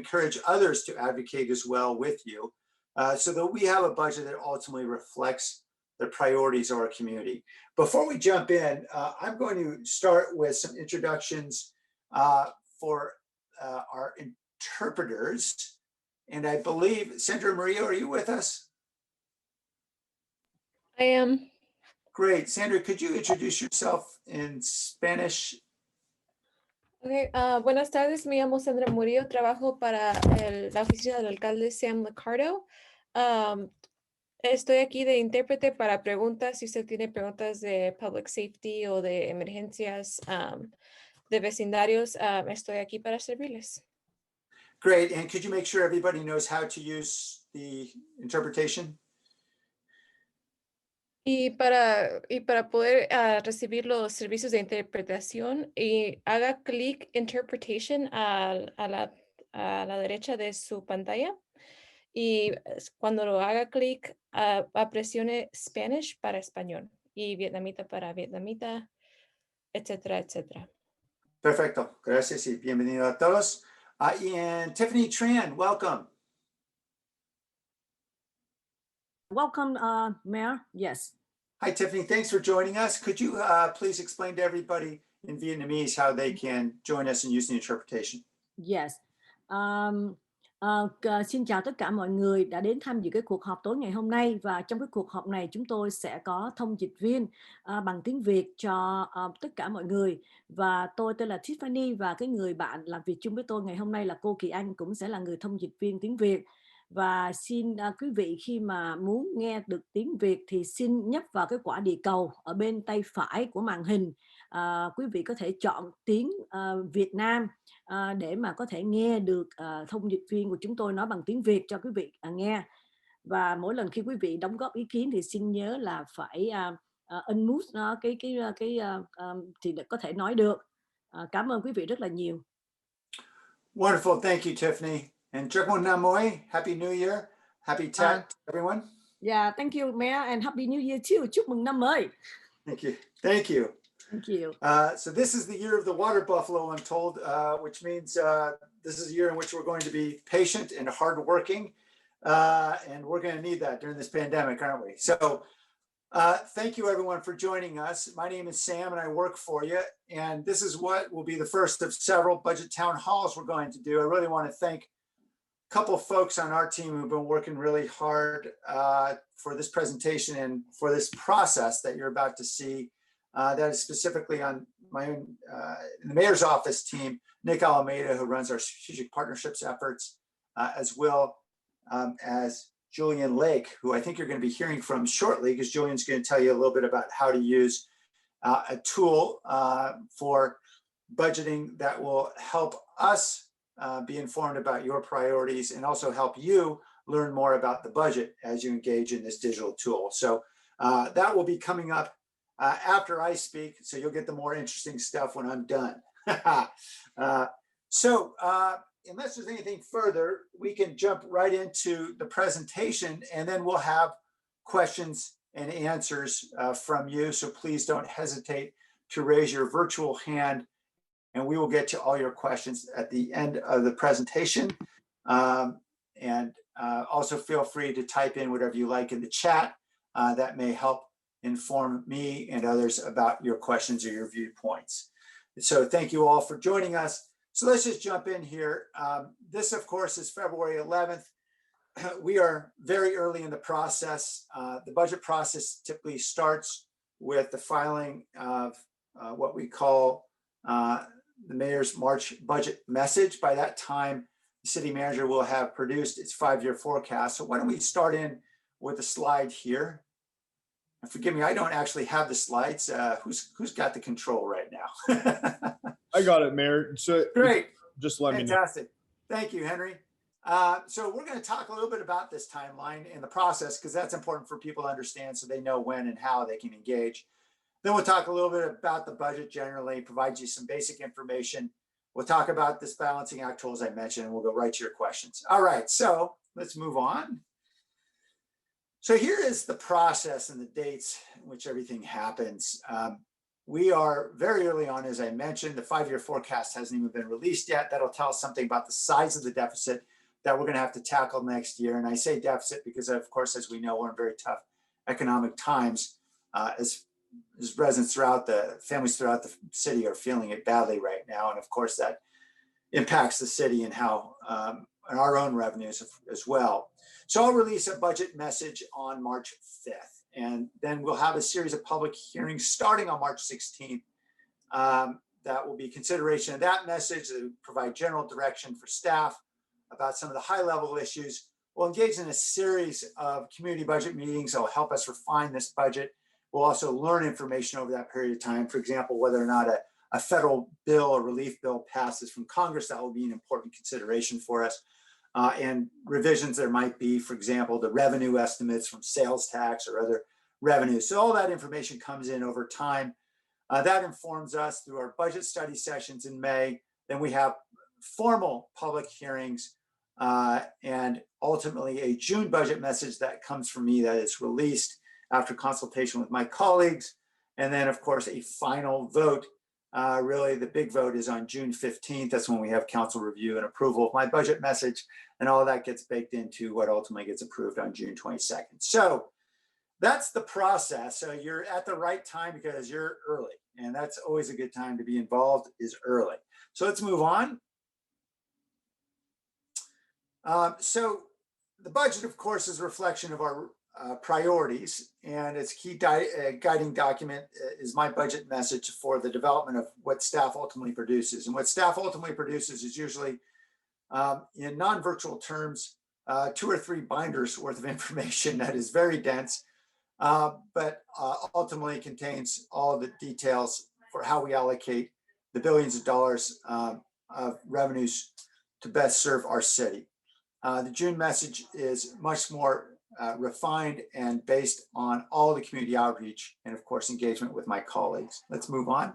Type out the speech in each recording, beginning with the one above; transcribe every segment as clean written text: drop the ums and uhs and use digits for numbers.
encourage others to advocate as well with you, so that we have a budget that ultimately reflects the priorities of our community. Before we jump in, I'm going to start with some introductions for our interpreters. And I believe, Sandra Maria, are you with us? I am. Great. Sandra, could you introduce yourself in Spanish? Okay. Buenas tardes, me llamo Sandra Murillo, trabajo para la oficina del alcalde Sam Licardo. Estoy aquí de intérprete para preguntas, si usted tiene preguntas de public safety o de emergencias de vecindarios, estoy aquí para servirles. Great. And could you make sure everybody knows how to use the interpretation? Y para poder recibir los servicios de interpretación, haga clic Interpretation a la derecha de su pantalla. Y cuando lo haga clic, presione Spanish para español y vietnamita para vietnamita, etcétera, etcétera. Perfecto. Gracias y bienvenido a todos. And Tiffany Tran, welcome. Welcome, Mayor. Yes. Hi, Tiffany. Thanks for joining us. Could you please explain to everybody in Vietnamese how they can join us and use the interpretation? Yes. Xin chào tất cả mọi người đã đến tham dự cái cuộc họp tối ngày hôm nay, và trong cái cuộc họp này chúng tôi sẽ có thông dịch viên bằng tiếng Việt cho tất cả mọi người, và tôi tên là Tiffany và cái người bạn làm việc chung với tôi ngày hôm nay là cô Kỳ Anh, cũng sẽ là người thông dịch viên tiếng Việt. Và xin quý vị khi mà muốn nghe được tiếng Việt thì xin nhấp vào cái quả địa cầu ở bên tay phải của màn hình. Quý vị có thể chọn tiếng Việt Nam để mà có thể nghe được thông dịch viên của chúng tôi nói bằng tiếng Việt cho quý vị nghe. Và mỗi lần khi quý vị đóng góp ý kiến thì xin nhớ là phải unmute thì có thể nói được. Cảm ơn quý vị rất là nhiều. Wonderful. Thank you, Tiffany. And Chúc mừng năm mới. Happy New Year. Happy Tet, everyone. Yeah, thank you, Mayor, and Happy New Year too. Chúc mừng năm mới. Thank you. Thank you. Thank you. So this is the year of the water buffalo, I'm told, which means this is a year in which we're going to be patient and hardworking, and we're going to need that during this pandemic, aren't we? So thank you, everyone, for joining us. My name is Sam, and I work for you, and this is what will be the first of several budget town halls we're going to do. I really want to thank a couple of folks on our team who've been working really hard for this presentation and for this process that you're about to see. That is specifically on my own, in the mayor's office team, Nick Alameda, who runs our strategic partnerships efforts, as well as Julian Lake, who I think you're going to be hearing from shortly, because Julian's going to tell you a little bit about how to use a tool for budgeting that will help us be informed about your priorities and also help you learn more about the budget as you engage in this digital tool. So that will be coming up after I speak, so you'll get the more interesting stuff when I'm done. So unless there's anything further, we can jump right into the presentation, and then we'll have questions and answers from you. So please don't hesitate to raise your virtual hand, and we will get to all your questions at the end of the presentation. And also feel free to type in whatever you like in the chat. That may help inform me and others about your questions or your viewpoints. So thank you all for joining us. So let's just jump in here. This, of course, is February 11th. We are very early in the process. The budget process typically starts with the filing of what we call the mayor's March budget message. By that time, the city manager will have produced its 5-year forecast. So why don't we start in with a slide here? And forgive me, I don't actually have the slides. Who's got the control right now? I got it, Mayor. So great. Just let me know. Fantastic. Thank you, Henry. So we're going to talk a little bit about this timeline and the process, because that's important for people to understand so they know when and how they can engage. Then we'll talk a little bit about the budget generally, provide you some basic information. We'll talk about this balancing act tool, as I mentioned, and we'll go right to your questions. All right, so let's move on. So here is the process and the dates in which everything happens. we are very early on, as I mentioned. The 5-year forecast hasn't even been released yet. That'll tell us something about the size of the deficit that we're going to have to tackle next year. And I say deficit because, of course, as we know, we're in very tough economic times. As residents throughout the families throughout the city are feeling it badly right now. And of course, that impacts the city and how and our own revenues as well. So I'll release a budget message on March 5th. And then we'll have a series of public hearings starting on March 16th. That will be consideration of that message, that will provide general direction for staff about some of the high-level issues. We'll engage in a series of community budget meetings that will help us refine this budget. We'll also learn information over that period of time. For example, whether or not a federal bill or relief bill passes from Congress, that will be an important consideration for us. And revisions there might be, for example, the revenue estimates from sales tax or other revenues. So all that information comes in over time. That informs us through our budget study sessions in May. Then we have formal public hearings and ultimately a June budget message that comes from me that is released after consultation with my colleagues. And then, of course, a final vote. Really, the big vote is on June 15th. That's when we have council review and approval of my budget message. And all of that gets baked into what ultimately gets approved on June 22nd. So that's the process. So you're at the right time because you're early. And that's always a good time to be involved, is early. So let's move on. So the budget, of course, is a reflection of our priorities, and its key guiding document is my budget message for the development of what staff ultimately produces. And what staff ultimately produces is usually, in non-virtual terms, 2 or 3 binders worth of information that is very dense, but ultimately contains all the details for how we allocate the billions of dollars of revenues to best serve our city. The June message is much more refined and based on all the community outreach and, of course, engagement with my colleagues. Let's move on.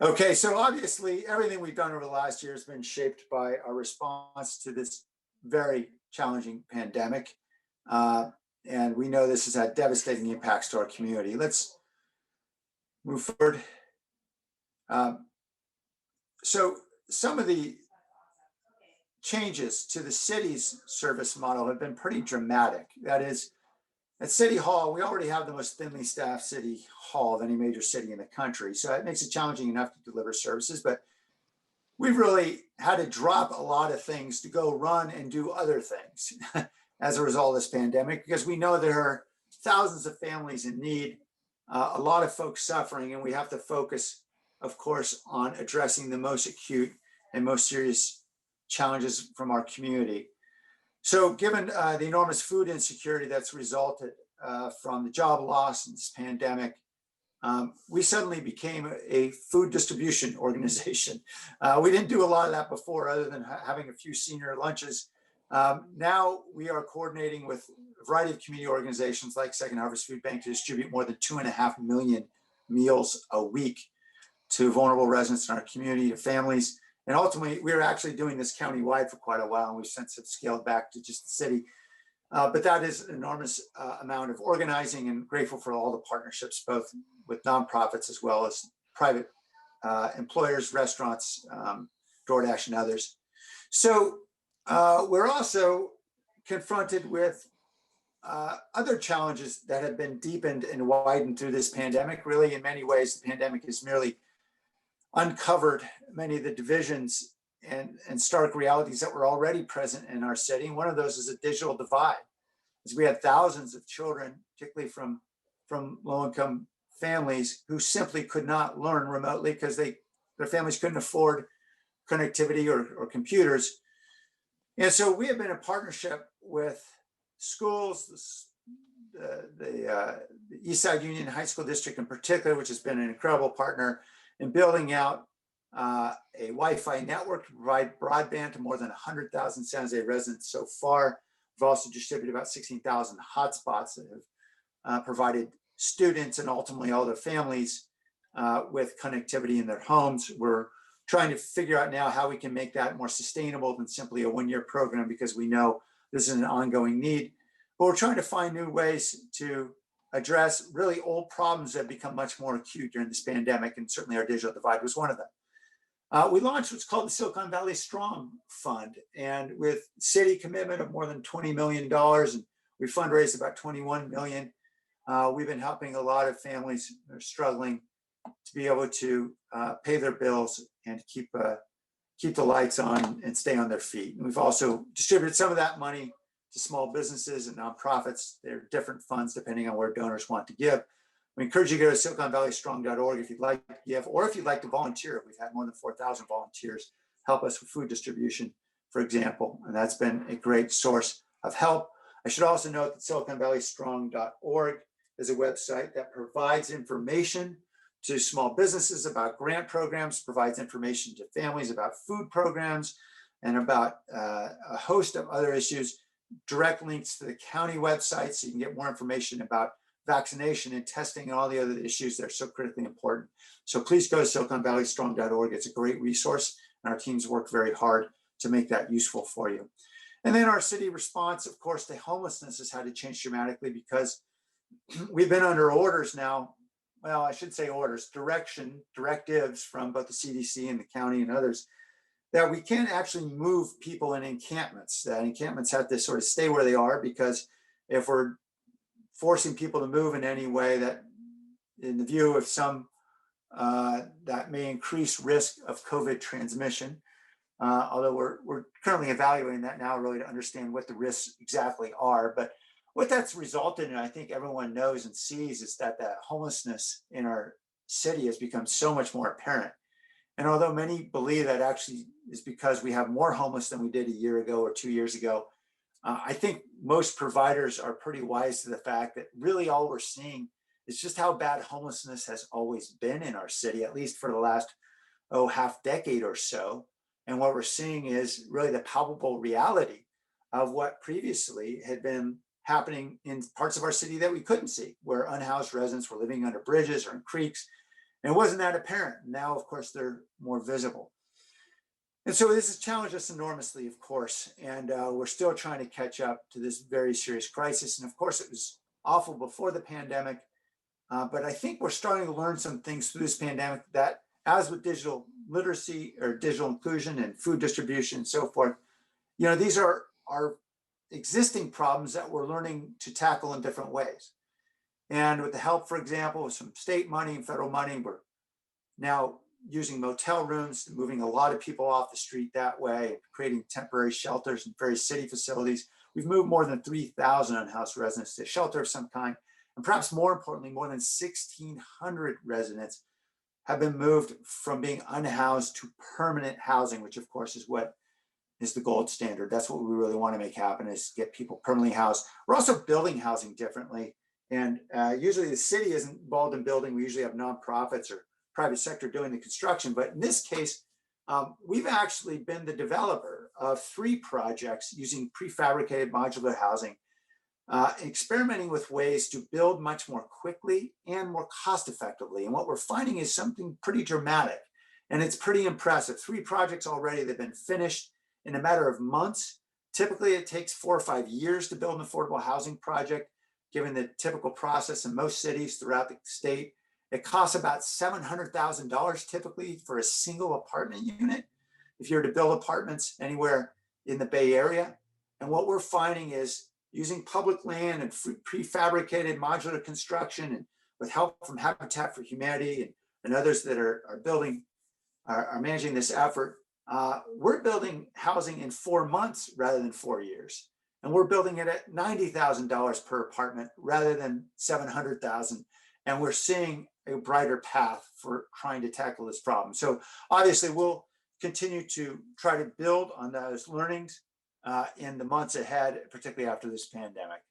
Okay, so obviously everything we've done over the last year has been shaped by our response to this very challenging pandemic. And we know this has had devastating impacts to our community. Let's move forward. So some of the changes to the city's service model have been pretty dramatic. That is, at City Hall, we already have the most thinly staffed city hall of any major city in the country. So it makes it challenging enough to deliver services, but we've really had to drop a lot of things to go run and do other things as a result of this pandemic, because we know there are thousands of families in need, a lot of folks suffering, and we have to focus, of course, on addressing the most acute and most serious challenges from our community. So given the enormous food insecurity that's resulted from the job loss in this pandemic, we suddenly became a food distribution organization. We didn't do a lot of that before other than having a few senior lunches. Now we are coordinating with a variety of community organizations like Second Harvest Food Bank to distribute more than 2.5 million meals a week to vulnerable residents in our community, to families. And ultimately, we were actually doing this countywide for quite a while, and we've since have scaled back to just the city. But that is an enormous amount of organizing, and grateful for all the partnerships, both with nonprofits as well as private employers, restaurants, DoorDash, and others. So we're also confronted with other challenges that have been deepened and widened through this pandemic. Really, in many ways, the pandemic has merely uncovered many of the divisions and stark realities that were already present in our city. And one of those is a digital divide. As we had thousands of children, particularly from low-income families, who simply could not learn remotely because their families couldn't afford connectivity or computers. And so we have been in partnership with schools, the Eastside Union High School District in particular, which has been an incredible partner in building out a Wi-Fi network to provide broadband to more than 100,000 San Jose residents so far. We've also distributed about 16,000 hotspots that have provided students and ultimately all their families with connectivity in their homes. We're trying to figure out now how we can make that more sustainable than simply a one-year program, because we know this is an ongoing need. But we're trying to find new ways to address really old problems that have become much more acute during this pandemic, and certainly our digital divide was one of them. We launched what's called the Silicon Valley Strong Fund, and with city commitment of more than $20 million, and we fundraised about $21 million. We've been helping a lot of families who are struggling to be able to pay their bills and keep the lights on and stay on their feet. And we've also distributed some of that money to small businesses and nonprofits. There are different funds depending on where donors want to give. We encourage you to go to siliconvalleystrong.org if you'd like to give, or if you'd like to volunteer. We've had more than 4,000 volunteers help us with food distribution, for example, and that's been a great source of help. I should also note that siliconvalleystrong.org is a website that provides information to small businesses about grant programs, provides information to families about food programs, and about a host of other issues, direct links to the county website so you can get more information about vaccination and testing and all the other issues that are so critically important. So please go to siliconvalleystrong.org. It's a great resource, and our teams work very hard to make that useful for you. And then our city response, of course, to homelessness has had to change dramatically because we've been under orders now. Well, I should say orders, directives from both the CDC and the county and others, that we can't actually move people in encampments. That encampments have to sort of stay where they are, because if we're forcing people to move in any way, that in the view of some, that may increase risk of COVID transmission. Although we're currently evaluating that now really to understand what the risks exactly are. But what that's resulted in, I think everyone knows and sees, is that the homelessness in our city has become so much more apparent. And although many believe that actually is because we have more homeless than we did a year ago or 2 years ago, I think most providers are pretty wise to the fact that really all we're seeing is just how bad homelessness has always been in our city, at least for the last, half decade or so. And what we're seeing is really the palpable reality of what previously had been happening in parts of our city that we couldn't see, where unhoused residents were living under bridges or in creeks. And it wasn't that apparent. Now, of course, they're more visible. And so this has challenged us enormously, of course, and we're still trying to catch up to this very serious crisis. And of course, it was awful before the pandemic, but I think we're starting to learn some things through this pandemic that, as with digital literacy or digital inclusion and food distribution and so forth, these are existing problems that we're learning to tackle in different ways. And with the help, for example, of some state money and federal money, we're now using motel rooms, moving a lot of people off the street that way, creating temporary shelters in various city facilities. We've moved more than 3,000 unhoused residents to shelter of some kind. And perhaps more importantly, more than 1,600 residents have been moved from being unhoused to permanent housing, which of course is what is the gold standard. That's what we really want to make happen, is get people permanently housed. We're also building housing differently. And usually the city isn't involved in building. We usually have nonprofits or private sector doing the construction. But in this case, we've actually been the developer of 3 projects using prefabricated modular housing, experimenting with ways to build much more quickly and more cost effectively. And what we're finding is something pretty dramatic, and it's pretty impressive. 3 projects already that have been finished in a matter of months. Typically, it takes 4 or 5 years to build an affordable housing project, given the typical process in most cities throughout the state. It costs about $700,000 typically for a single apartment unit, if you're to build apartments anywhere in the Bay Area. And what we're finding is, using public land and prefabricated modular construction, and with help from Habitat for Humanity and others that are managing this effort, we're building housing in 4 months rather than 4 years. And we're building it at $90,000 per apartment rather than $700,000. And we're seeing a brighter path for trying to tackle this problem. So obviously we'll continue to try to build on those learnings in the months ahead, particularly after this pandemic.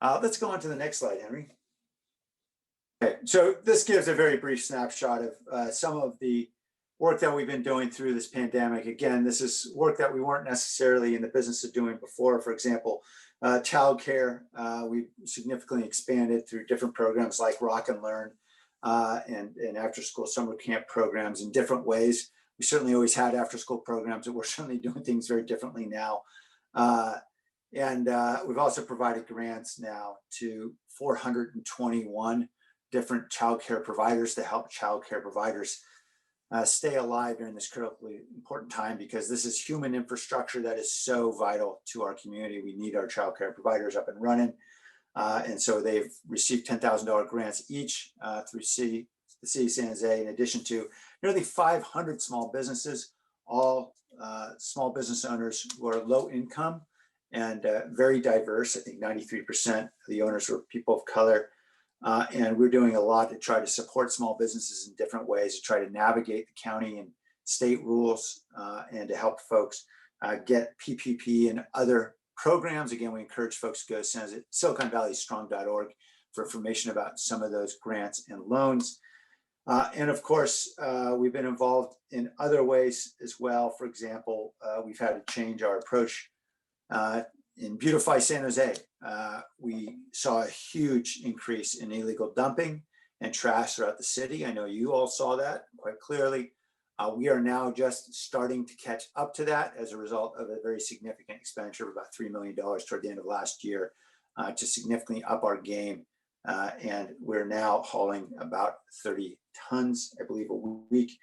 Let's go on to the next slide, Henry. Okay, so this gives a very brief snapshot of some of the work that we've been doing through this pandemic. Again, this is work that we weren't necessarily in the business of doing before. For example, childcare, we significantly expanded through different programs like Rock and Learn and after school summer camp programs in different ways. We certainly always had after school programs, and we're certainly doing things very differently now. And we've also provided grants now to 421 different childcare providers to help childcare providers stay alive during this critically important time, because this is human infrastructure that is so vital to our community. We need our childcare providers up and running. And so they've received $10,000 grants each through the city of San Jose, in addition to nearly 500 small businesses, all small business owners who are low income and very diverse. I think 93% of the owners were people of color. And we're doing a lot to try to support small businesses in different ways, to try to navigate the county and state rules and to help folks get PPP and other programs. Again, we encourage folks to go to SiliconValleyStrong.org for information about some of those grants and loans. And of course, we've been involved in other ways as well. For example, we've had to change our approach in Beautify San Jose. We saw a huge increase in illegal dumping and trash throughout the city. I know you all saw that quite clearly. We are now just starting to catch up to that as a result of a very significant expenditure of about $3 million toward the end of last year to significantly up our game. And we're now hauling about 30 tons, I believe, a week.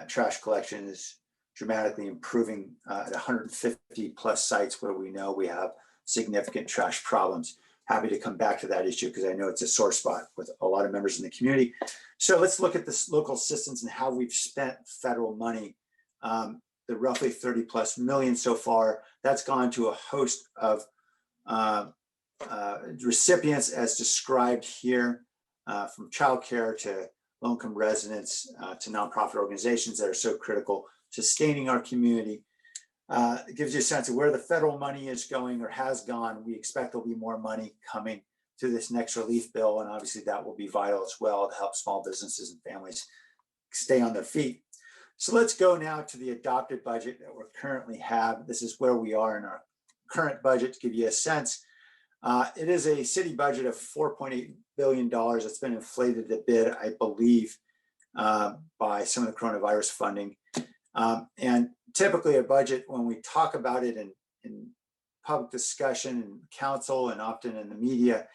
Trash collection is dramatically improving at 150 plus sites where we know we have significant trash problems. Happy to come back to that issue because I know it's a sore spot with a lot of members in the community. So let's look at this local assistance and how we've spent federal money. The roughly 30 plus million so far, that's gone to a host of recipients as described here, from childcare to low-income residents to nonprofit organizations that are so critical sustaining our community. It gives you a sense of where the federal money is going or has gone. We expect there'll be more money coming to this next relief bill, and obviously that will be vital as well to help small businesses and families stay on their feet. So let's go now to the adopted budget that we currently have. This is where we are in our current budget to give you a sense. It is a city budget of $4.8 billion. It's been inflated a bit, I believe, by some of the coronavirus funding. And typically a budget, when we talk about it in public discussion and council and often in the media,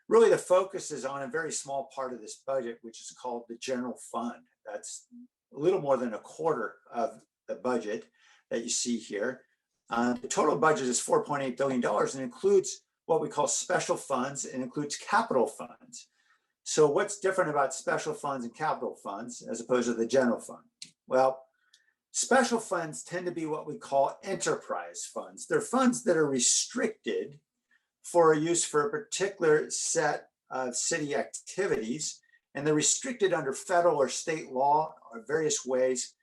really the focus is on a very small part of this budget, which is called the general fund. That's a little more than a quarter of the budget that you see here. The total budget is $4.8 billion and includes what we call special funds and includes capital funds. So what's different about special funds and capital funds as opposed to the general fund? Well, special funds tend to be what we call enterprise funds. They're funds that are restricted for a use for a particular set of city activities, and they're restricted under federal or state law or various ways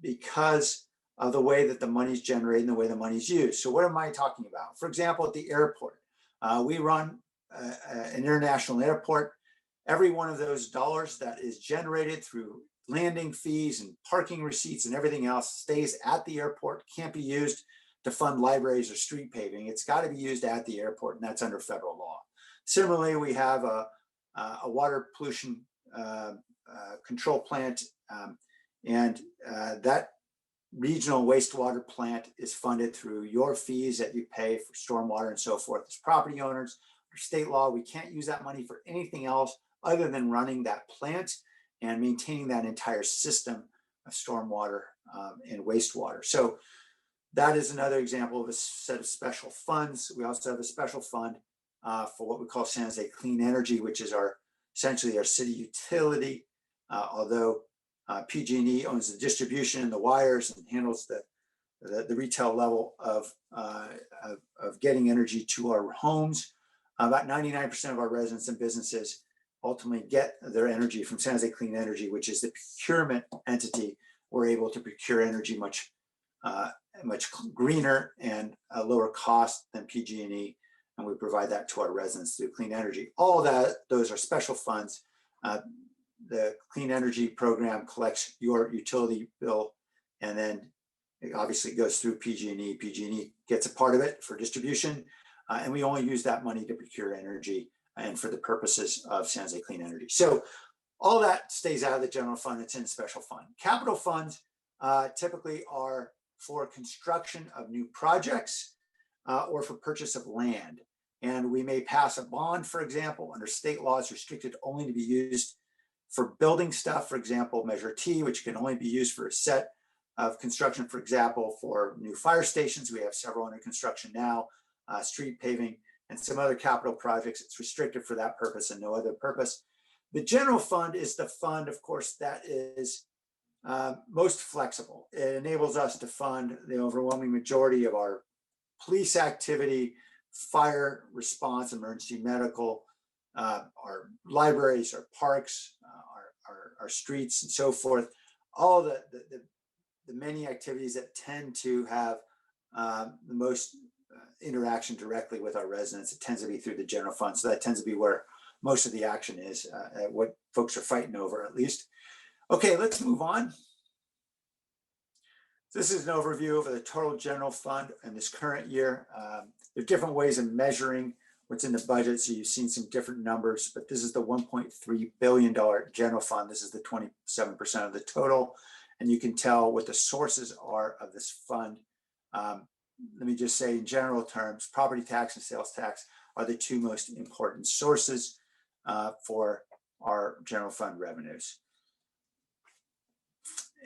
because of the way that the money's generated and the way the money's used. So what am I talking about? For example, at the airport, we run an international airport. Every one of those dollars that is generated through landing fees and parking receipts and everything else stays at the airport, can't be used to fund libraries or street paving. It's got to be used at the airport, and that's under federal law. Similarly, we have a water pollution control plant, and that regional wastewater plant is funded through your fees that you pay for stormwater and so forth as property owners. Under state law, we can't use that money for anything else other than running that plant and maintaining that entire system of stormwater and wastewater. So that is another example of a set of special funds. We also have a special fund for what we call San Jose Clean Energy, which is essentially our city utility, although PG&E owns the distribution and the wires and handles the retail level of getting energy to our homes. About 99% of our residents and businesses ultimately get their energy from San Jose Clean Energy, which is the procurement entity. We're able to procure energy much greener and a lower cost than PG&E, and we provide that to our residents through Clean Energy. All that, those are special funds. The Clean Energy program collects your utility bill, and then it obviously goes through PG&E. PG&E gets a part of it for distribution, and we only use that money to procure energy and for the purposes of San Jose Clean Energy. So all that stays out of the general fund. It's in special fund. Capital funds typically are for construction of new projects. or for purchase of land. And we may pass a bond, for example, under state laws restricted only to be used for building stuff, for example, Measure T, which can only be used for a set of construction, for example, for new fire stations. We have several under construction now, street paving, and some other capital projects. It's restricted for that purpose and no other purpose. The general fund is the fund, of course, that is most flexible. It enables us to fund the overwhelming majority of our police activity, fire response, emergency medical, our libraries, our parks, our streets, and so forth. All the many activities that tend to have the most interaction directly with our residents, it tends to be through the general fund. So that tends to be where most of the action is, what folks are fighting over, at least. Okay, let's move on. This is an overview of the total general fund in this current year. There are different ways of measuring what's in the budget. So you've seen some different numbers, but this is the $1.3 billion general fund. This is the 27% of the total. And you can tell what the sources are of this fund. Let me just say in general terms, property tax and sales tax are the two most important sources for our general fund revenues.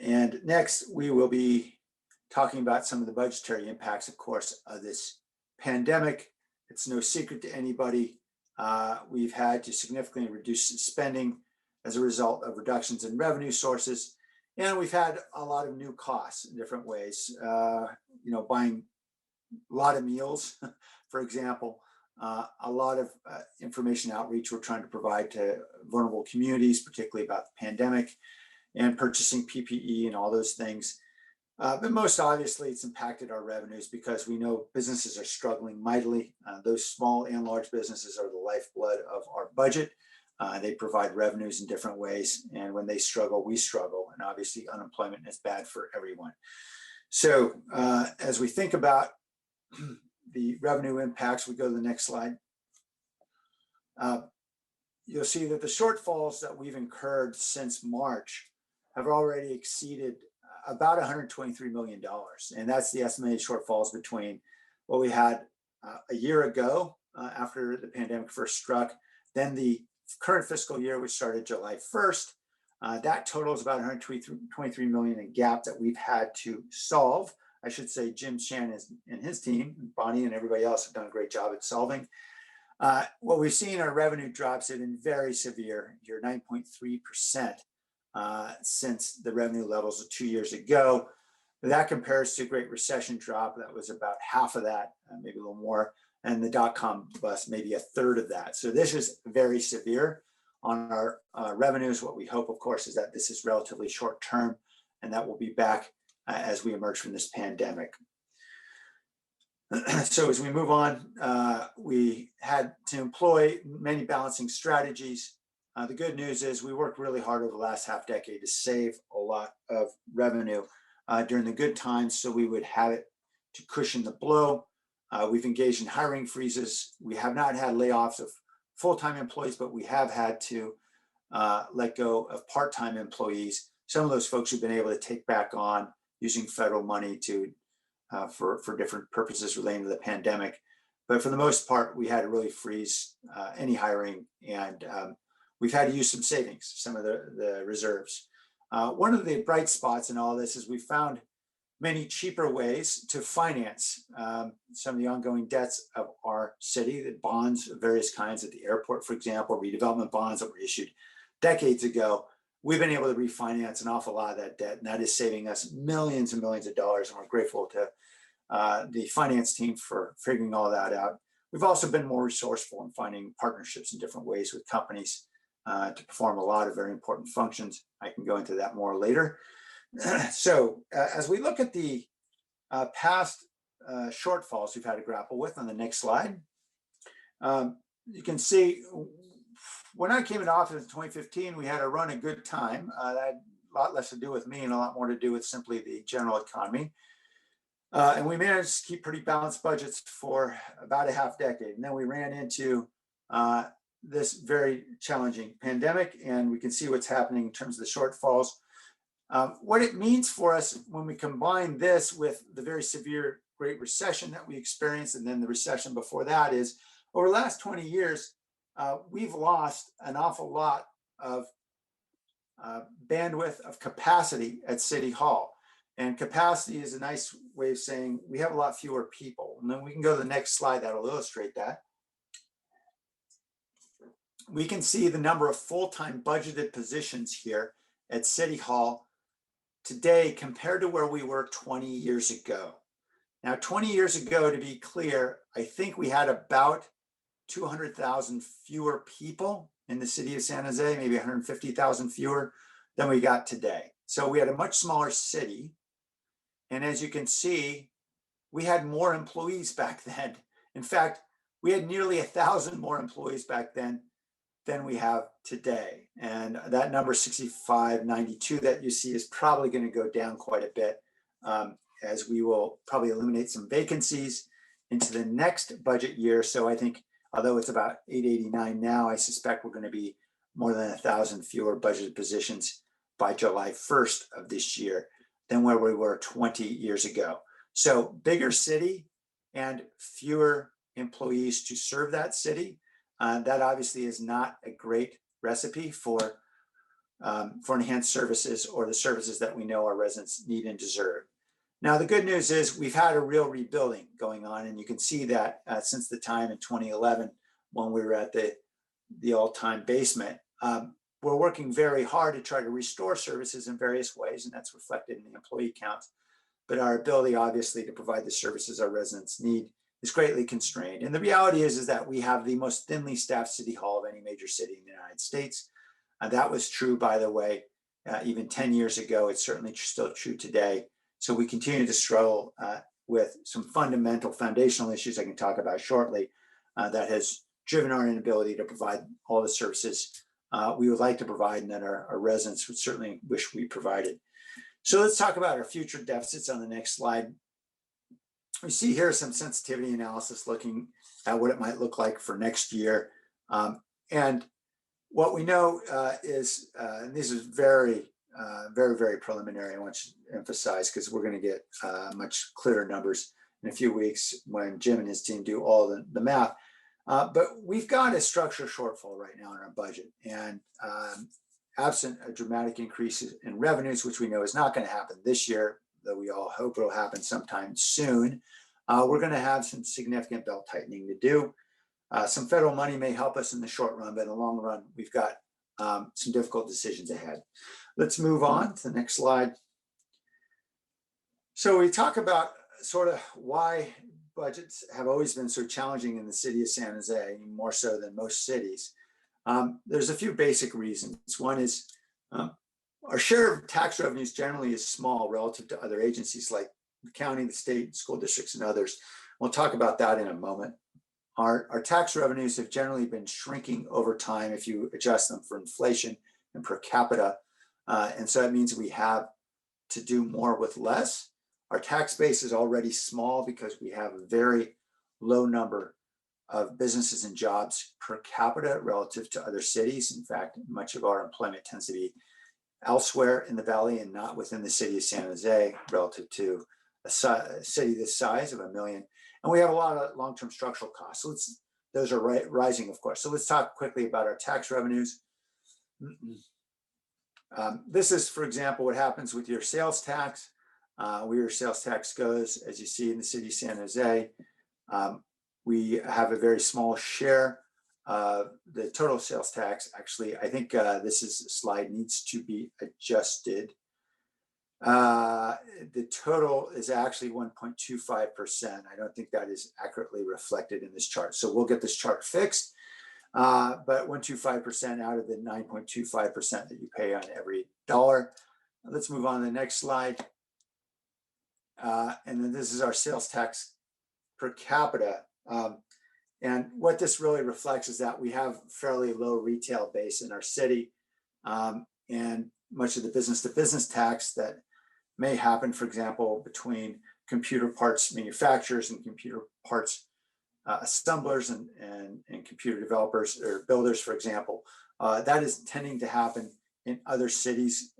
And next, we will be talking about some of the budgetary impacts, of course, of this pandemic. It's no secret to anybody. We've had to significantly reduce spending as a result of reductions in revenue sources. And we've had a lot of new costs in different ways. Buying a lot of meals, for example, a lot of information outreach we're trying to provide to vulnerable communities, particularly about the pandemic, and purchasing PPE and all those things. But most obviously, it's impacted our revenues because we know businesses are struggling mightily. Those small and large businesses are the lifeblood of our budget. They provide revenues in different ways. And when they struggle, we struggle. And obviously, unemployment is bad for everyone. So as we think about the revenue impacts, we go to the next slide. You'll see that the shortfalls that we've incurred since March have already exceeded about $123 million. And that's the estimated shortfalls between what we had a year ago after the pandemic first struck, then the current fiscal year, which started July 1st. That totals about $123 million in gap that we've had to solve. I should say Jim Shannon and his team, Bonnie and everybody else have done a great job at solving. What we've seen, our revenue drops have been very severe. You're 9.3% since the revenue levels of 2 years ago. That compares to a Great Recession drop that was about half of that, maybe a little more, and the dot-com bust maybe a third of that. So this is very severe on our revenues. What we hope, of course, is that this is relatively short term and that we'll be back as we emerge from this pandemic. So as we move on, we had to employ many balancing strategies. The good news is we worked really hard over the last half decade to save a lot of revenue during the good times, so we would have it to cushion the blow. We've engaged in hiring freezes. We have not had layoffs of full-time employees, but we have had to let go of part-time employees. Some of those folks have been able to take back on using federal money to for different purposes relating to the pandemic. But for the most part, we had to really freeze any hiring, and we've had to use some savings, some of the reserves. One of the bright spots in all this is we found many cheaper ways to finance some of the ongoing debts of our city, the bonds of various kinds at the airport, for example, redevelopment bonds that were issued decades ago. We've been able to refinance an awful lot of that debt, and that is saving us millions and millions of dollars, and we're grateful to the finance team for figuring all that out. We've also been more resourceful in finding partnerships in different ways with companies to perform a lot of very important functions. I can go into that more later. So as we look at the past shortfalls we've had to grapple with on the next slide, you can see when I came into office in 2015, we had to run a good time. That had a lot less to do with me and a lot more to do with simply the general economy. And we managed to keep pretty balanced budgets for about a half decade. And then we ran into this very challenging pandemic, and we can see what's happening in terms of the shortfalls. What it means for us when we combine this with the very severe Great Recession that we experienced, and then the recession before that, is over the last 20 years, we've lost an awful lot of bandwidth of capacity at City Hall. And capacity is a nice way of saying we have a lot fewer people. And then we can go to the next slide that'll illustrate that. We can see the number of full-time budgeted positions here at City Hall today compared to where we were 20 years ago. Now, 20 years ago, to be clear, I think we had about 200,000 fewer people in the city of San Jose, maybe 150,000 fewer than we got today. So we had a much smaller city. And as you can see, we had more employees back then. In fact, we had nearly 1,000 more employees back then than we have today. And that number 6592 that you see is probably going to go down quite a bit, as we will probably eliminate some vacancies into the next budget year. So I think, although it's about 889 now, I suspect we're going to be more than 1,000 fewer budgeted positions by July 1st of this year than where we were 20 years ago. So bigger city and fewer employees to serve that city. That obviously is not a great recipe for enhanced services or the services that we know our residents need and deserve. Now, the good news is we've had a real rebuilding going on, and you can see that since the time in 2011 when we were at the all-time basement. We're working very hard to try to restore services in various ways, and that's reflected in the employee count. But our ability, obviously, to provide the services our residents need is greatly constrained. And the reality is that we have the most thinly staffed city hall of any major city in the United States. That was true, by the way, even 10 years ago. It's certainly still true today. So we continue to struggle with some fundamental foundational issues I can talk about shortly that has driven our inability to provide all the services we would like to provide and that our residents would certainly wish we provided. So let's talk about our future deficits on the next slide. We see here some sensitivity analysis looking at what it might look like for next year. And what we know is, and this is very, very preliminary, I want to emphasize, because we're going to get much clearer numbers in a few weeks when Jim and his team do all the math. But we've got a structural shortfall right now in our budget. And absent a dramatic increase in revenues, which we know is not going to happen this year, though we all hope it'll happen sometime soon, we're going to have some significant belt tightening to do. Some federal money may help us in the short run, but in the long run, we've got some difficult decisions ahead. Let's move on to the next slide. So we talk about sort of why budgets have always been so challenging in the city of San Jose, more so than most cities. There's a few basic reasons. One is our share of tax revenues generally is small relative to other agencies like the county, the state, school districts, and others. We'll talk about that in a moment. Our tax revenues have generally been shrinking over time if you adjust them for inflation and per capita. And so that means we have to do more with less. Our tax base is already small because we have a very low number of businesses and jobs per capita relative to other cities. In fact, much of our employment tends to be elsewhere in the valley and not within the city of San Jose relative to a city this size of 1 million. And we have a lot of long-term structural costs. So those are rising, of course. So let's talk quickly about our tax revenues. This is, for example, what happens with your sales tax. Where your sales tax goes, as you see in the city of San Jose. We have a very small share of the total sales tax. Actually, I think this slide needs to be adjusted. The total is actually 1.25%. I don't think that is accurately reflected in this chart. So we'll get this chart fixed. But 1.25% out of the 9.25% that you pay on every dollar. Let's move on to the next slide. And then this is our sales tax per capita. And what this really reflects is that we have fairly low retail base in our city, and much of the business-to-business tax that may happen, for example, between computer parts manufacturers and computer parts assemblers and computer developers or builders, for example, that is tending to happen in other cities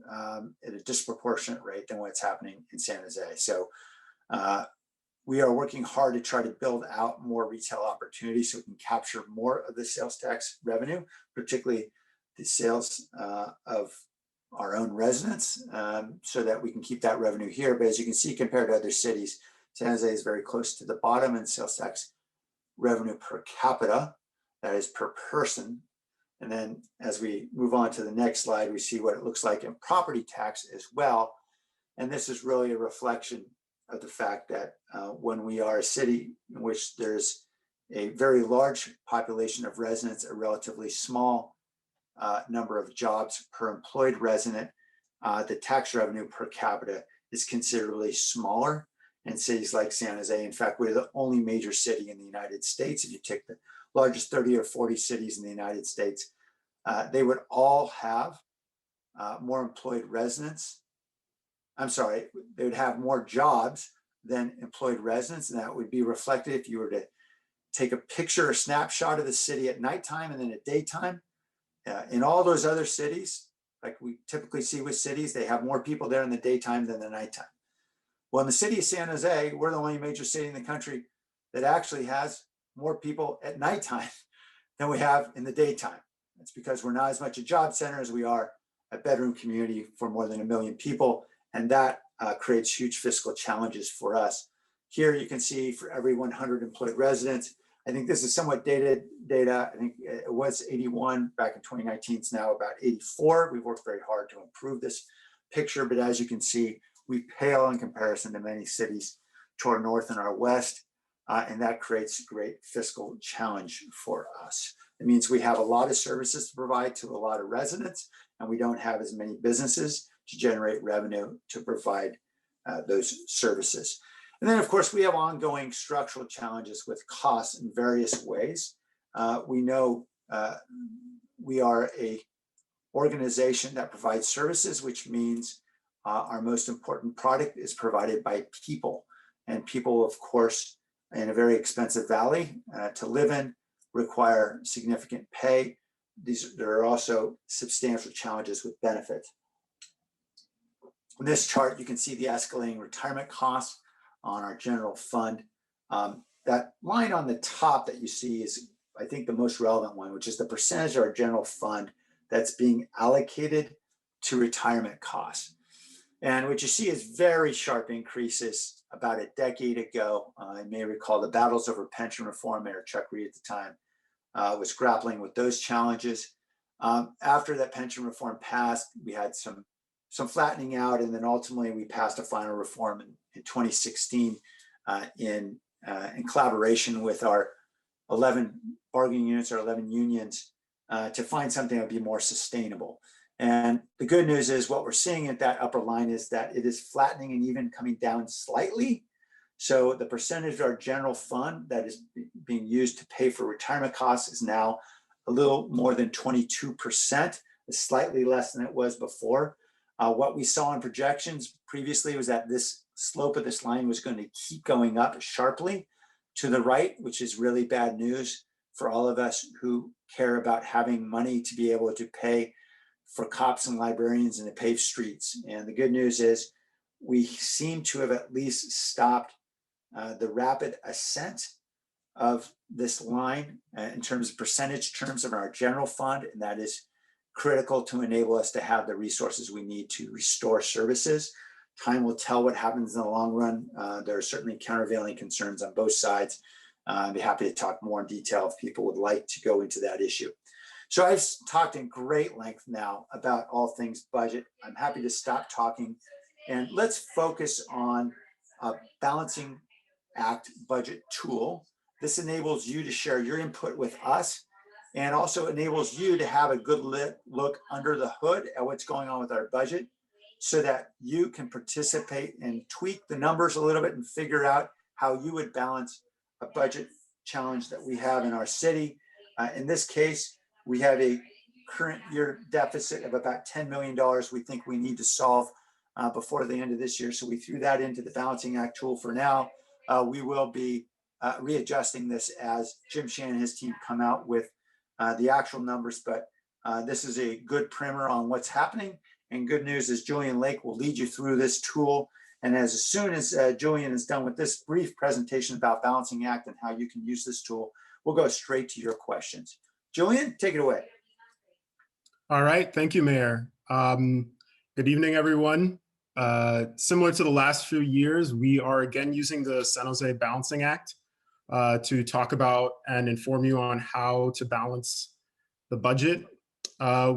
at a disproportionate rate than what's happening in San Jose. So we are working hard to try to build out more retail opportunities so we can capture more of the sales tax revenue, particularly the sales of our own residents, so that we can keep that revenue here. But as you can see, compared to other cities, San Jose is very close to the bottom in sales tax revenue per capita, that is per person. And then as we move on to the next slide, we see what it looks like in property tax as well. And this is really a reflection of the fact that when we are a city in which there's a very large population of residents, a relatively small number of jobs per employed resident, the tax revenue per capita is considerably smaller in cities like San Jose. In fact, we're the only major city in the United States. If you take the largest 30 or 40 cities in the United States, they would all have more employed residents. I'm sorry, they would have more jobs than employed residents, and that would be reflected if you were to take a picture or snapshot of the city at nighttime and then at daytime. In all those other cities, like we typically see with cities, they have more people there in the daytime than the nighttime. Well, in the city of San Jose, we're the only major city in the country that actually has more people at nighttime than we have in the daytime. That's because we're not as much a job center as we are a bedroom community for more than 1 million people. And that creates huge fiscal challenges for us. Here you can see for every 100 employed residents, I think this is somewhat dated data. I think it was 81 back in 2019. It's now about 84. We've worked very hard to improve this picture, but as you can see, we pale in comparison to many cities to our north and our west, and that creates great fiscal challenge for us. It means we have a lot of services to provide to a lot of residents, and we don't have as many businesses to generate revenue to provide those services. And then, of course, we have ongoing structural challenges with costs in various ways. We know we are an organization that provides services, which means our most important product is provided by people. And people, of course, in a very expensive valley to live in, require significant pay. There are also substantial challenges with benefits. In this chart, you can see the escalating retirement costs on our general fund. That line on the top that you see is, I think, the most relevant one, which is the percentage of our general fund that's being allocated to retirement costs. And what you see is very sharp increases about a decade ago. I may recall the battles over pension reform. Mayor Chuck Reed at the time was grappling with those challenges. After that pension reform passed, we had some flattening out, and then ultimately we passed a final reform in 2016 in collaboration with our 11 bargaining units, our 11 unions, to find something that would be more sustainable. And the good news is what we're seeing at that upper line is that it is flattening and even coming down slightly. So the percentage of our general fund that is being used to pay for retirement costs is now a little more than 22%, slightly less than it was before. What we saw in projections previously was that this slope of this line was going to keep going up sharply to the right, which is really bad news for all of us who care about having money to be able to pay for cops and librarians and to pave streets. And the good news is we seem to have at least stopped the rapid ascent of this line in terms of percentage terms of our general fund, and that is critical to enable us to have the resources we need to restore services. Time will tell what happens in the long run. There are certainly countervailing concerns on both sides. I'd be happy to talk more in detail if people would like to go into that issue. So I've talked in great length now about all things budget. I'm happy to stop talking and let's focus on a balancing act budget tool. This enables you to share your input with us and also enables you to have a good look under the hood at what's going on with our budget so that you can participate and tweak the numbers a little bit and figure out how you would balance a budget challenge that we have in our city. In this case, we have a current year deficit of about $10 million we think we need to solve before the end of this year. So we threw that into the balancing act tool for now. We will be readjusting this as Jim Shan and his team come out with the actual numbers, but this is a good primer on what's happening. And good news is Julian Lake will lead you through this tool And as soon as Julian is done with this brief presentation about Balancing Act and how you can use this tool, we'll go straight to your questions. Julian, take it away. All right, thank you, Mayor. Good evening, everyone. Similar to the last few years, we are again using the San Jose Balancing Act to talk about and inform you on how to balance the budget.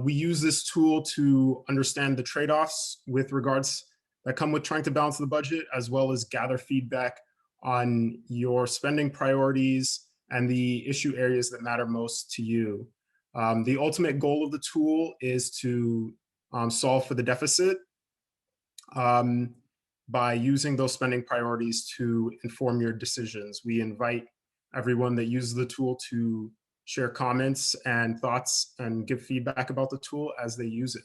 We use this tool to understand the trade-offs with regards that come with trying to balance the budget, as well as gather feedback on your spending priorities and the issue areas that matter most to you. The ultimate goal of the tool is to solve for the deficit by using those spending priorities to inform your decisions. We invite everyone that uses the tool to share comments and thoughts and give feedback about the tool as they use it.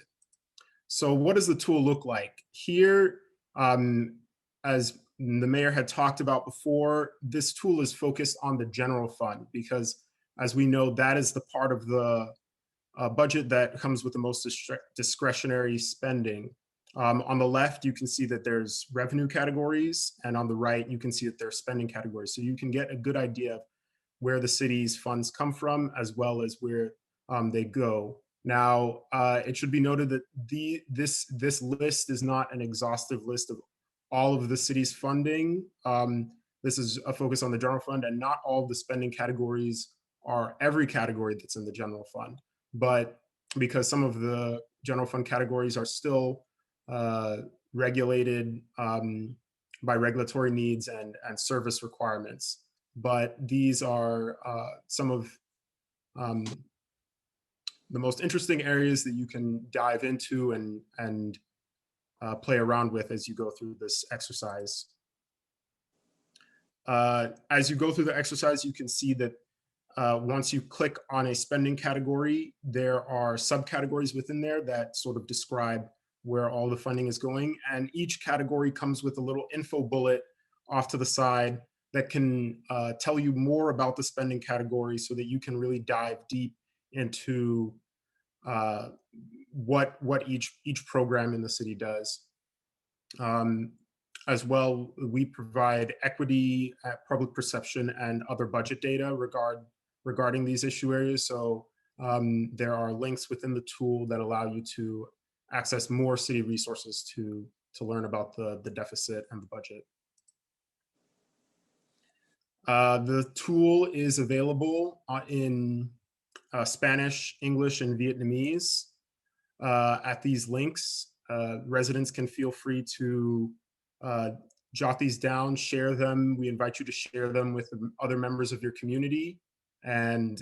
So what does the tool look like? Here, as the mayor had talked about before, this tool is focused on the general fund because, as we know, that is the part of the budget that comes with the most discretionary spending. On the left, you can see that there's revenue categories, and on the right, you can see that there's spending categories. So you can get a good idea of where the city's funds come from, as well as where they go. Now, it should be noted that this list is not an exhaustive list of all of the city's funding. This is a focus on the general fund, and not all of the spending categories are every category that's in the general fund. But because some of the general fund categories are still regulated by regulatory needs and service requirements. But these are some of the most interesting areas that you can dive into and play around with as you go through this exercise. As you go through the exercise, you can see that once you click on a spending category, there are subcategories within there that sort of describe where all the funding is going. And each category comes with a little info bullet off to the side that can tell you more about the spending category so that you can really dive deep into what each program in the city does. As well, we provide equity, public perception, and other budget data regarding these issue areas. So there are links within the tool that allow you to access more city resources to learn about the deficit and the budget. The tool is available in Spanish, English, and Vietnamese. At these links, residents can feel free to jot these down, share them. We invite you to share them with other members of your community and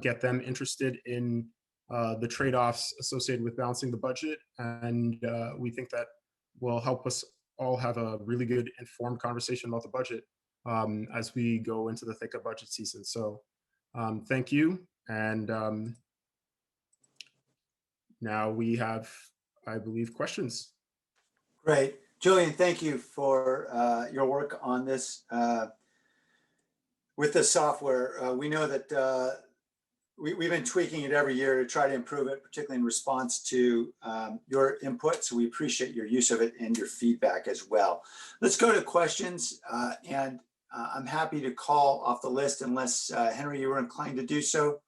get them interested in the trade-offs associated with balancing the budget. And we think that will help us all have a really good informed conversation about the budget as we go into the thick of budget season. So thank you. And now we have, I believe, questions. Great. Julian, thank you for your work on this with the software. We know that we've been tweaking it every year to try to improve it, particularly in response to your input. So we appreciate your use of it and your feedback as well. Let's go to questions. And I'm happy to call off the list unless, Henry, you were inclined to do so.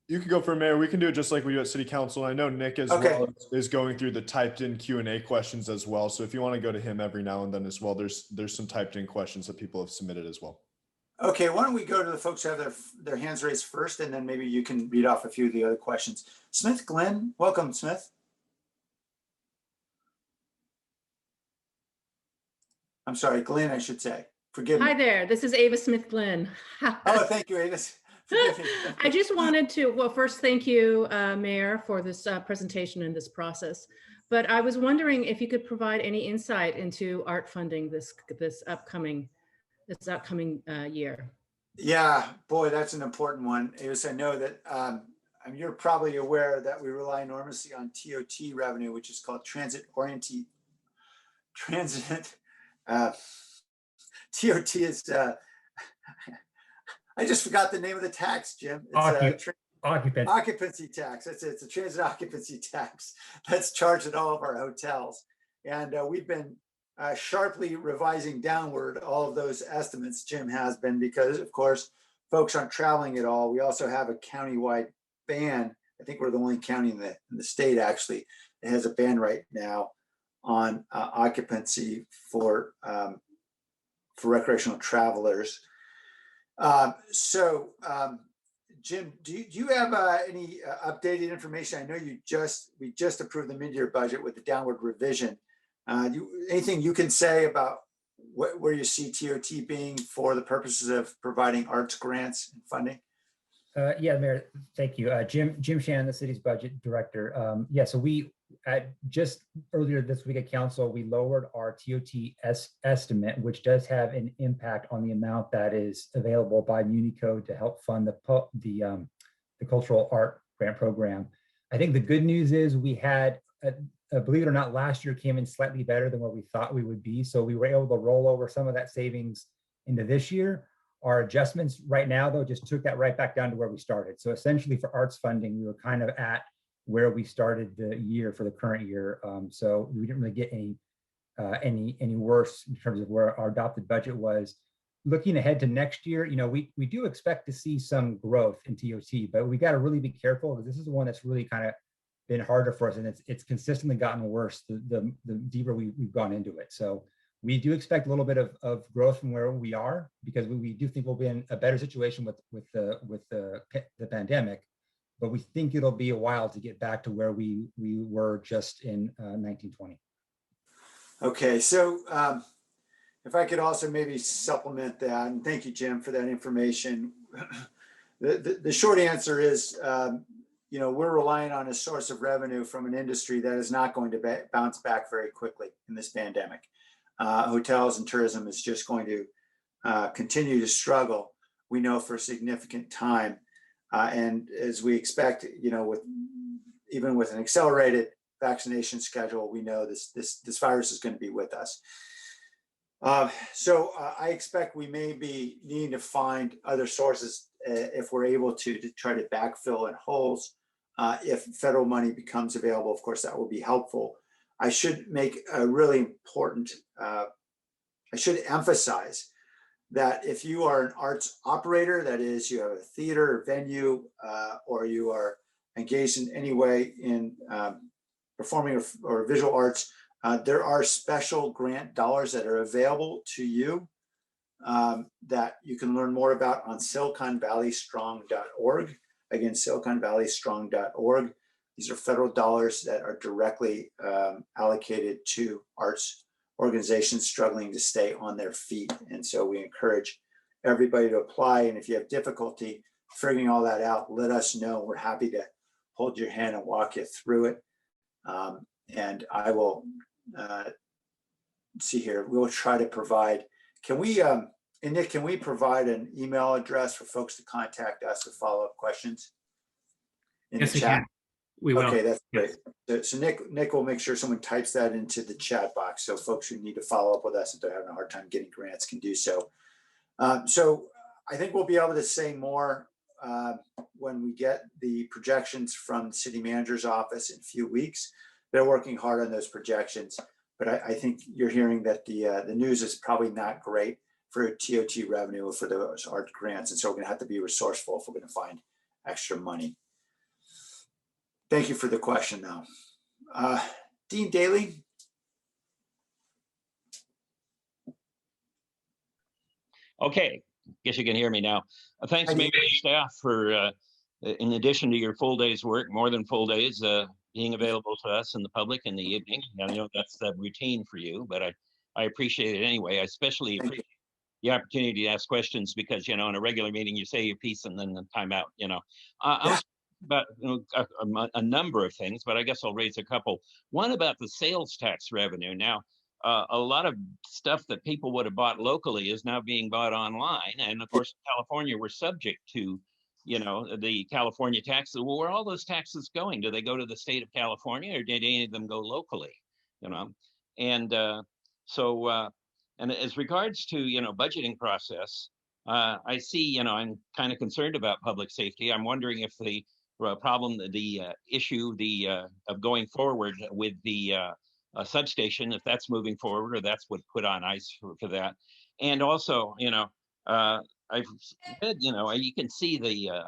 You can go for Mayor. We can do it just like we do at City Council. I know Nick as well is going through the typed in Q&A questions as well. So if you want to go to him every now and then as well, there's some typed in questions that people have submitted as well. Okay, why don't we go to the folks who have their hands raised first, and then maybe you can read off a few of the other questions. Smith Glenn, welcome, Smith. I'm sorry, Glenn, I should say. Forgive me. Hi there, this is Ava Smith Glenn. Oh, thank you, Ava. Forgive me. I just wanted to, well, first, thank you, Mayor, for this presentation and this process. But I was wondering if you could provide any insight into art funding this upcoming year. Yeah, boy, that's an important one. Ava, I know that you're probably aware that we rely enormously on TOT revenue, which is called transit-oriented. TOT is, I just forgot the name of the tax, Jim. It's occupancy tax. It's a transit occupancy tax that's charged at all of our hotels. And we've been sharply revising downward all of those estimates. Jim has been, because of course, folks aren't traveling at all. We also have a countywide ban. I think we're the only county in the state actually that has a ban right now on occupancy for recreational travelers. Jim, do you have any updated information? I know we just approved the mid-year budget with the downward revision. Anything you can say about where you see TOT being for the purposes of providing arts grants and funding? Yeah, Mayor, thank you. Jim Shannon, the city's budget director. Yeah, so we just earlier this week at council, we lowered our TOT estimate, which does have an impact on the amount that is available by MuniCode to help fund the cultural art grant program. I think the good news is we had, believe it or not, last year came in slightly better than what we thought we would be. So we were able to roll over some of that savings into this year. Our adjustments right now, though, just took that right back down to where we started. So essentially for arts funding, we were kind of at where we started the year for the current year. So we didn't really get any worse in terms of where our adopted budget was. Looking ahead to next year, we do expect to see some growth in TOT, but we got to really be careful, because this is the one that's really kind of been harder for us, and it's consistently gotten worse the deeper we've gone into it. So we do expect a little bit of growth from where we are, because we do think we'll be in a better situation with the pandemic, but we think it'll be a while to get back to where we were just in 1920. Okay, so if I could also maybe supplement that, and thank you, Jim, for that information. The short answer is, we're relying on a source of revenue from an industry that is not going to bounce back very quickly in this pandemic. Hotels and tourism is just going to continue to struggle, we know, for a significant time. And as we expect, even with an accelerated vaccination schedule, we know this virus is going to be with us. So I expect we may be needing to find other sources if we're able to try to backfill in holes. If federal money becomes available, of course, that will be helpful. I should make a really important, I should emphasize that if you are an arts operator, that is, you have a theater or venue, or you are engaged in any way in performing or visual arts, there are special grant dollars that are available to you that you can learn more about on SiliconValleyStrong.org. Again, SiliconValleyStrong.org. These are federal dollars that are directly allocated to arts organizations struggling to stay on their feet. And so we encourage everybody to apply. And if you have difficulty figuring all that out, let us know. We're happy to hold your hand and walk you through it. And I will see here. We'll try to provide, can we, and Nick, can we provide an email address for folks to contact us with follow-up questions in Yes, the chat? we will. Okay, that's Yes. great. So Nick will make sure someone types that into the chat box, so folks who need to follow up with us if they're having a hard time getting grants can do so. So I think we'll be able to say more when we get the projections from the city manager's office in a few weeks. They're working hard on those projections, but I think you're hearing that the news is probably not great for TOT revenue or for those art grants. And so we're gonna have to be resourceful if we're gonna find extra money. Thank you for the question though. Dean Daly. Okay, guess you can hear me now. Thanks, Mayor and staff, for, in addition to your full day's work, more than full days, being available to us and the public in the evening. I know that's the routine for you, but I appreciate it anyway. I especially appreciate the opportunity to ask questions because, in a regular meeting, you say your piece and then the time out, I was about a number of things, but I guess I'll raise a couple. One about the sales tax revenue. Now, a lot of stuff that people would have bought locally is now being bought online. And of course, California, we're subject to, the California taxes. Well, where are all those taxes going? Do they go to the state of California or did any of them go locally? And and as regards to, budgeting process, I see, I'm kind of concerned about public safety. I'm wondering if the problem, the issue, of going forward with the substation, if that's moving forward, or that's what put on ice for that. And also, I've read, you can see the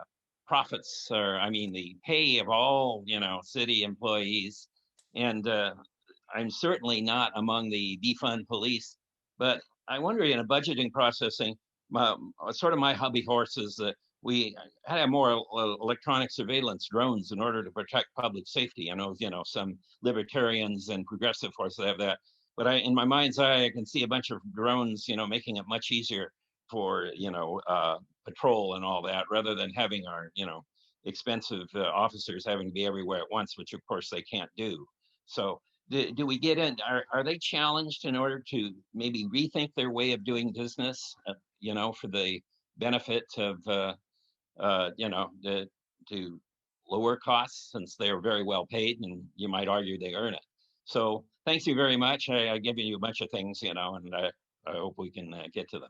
profits, or I mean the pay of all, city employees. And I'm certainly not among the defund police, but I wonder, in a budgeting processing, sort of my hobby horse is that we had to have more electronic surveillance drones in order to protect public safety. I know, some libertarians and progressive forces have that, but in my mind's eye, I can see a bunch of drones, making it much easier for, patrol and all that, rather than having our, expensive officers having to be everywhere at once, which of course they can't do. So do we get in, are they challenged in order to maybe rethink their way of doing business, for the benefit of, to lower costs, since they are very well paid, and you might argue they earn it. So thank you very much. I've given you a bunch of things, and I hope we can get to them.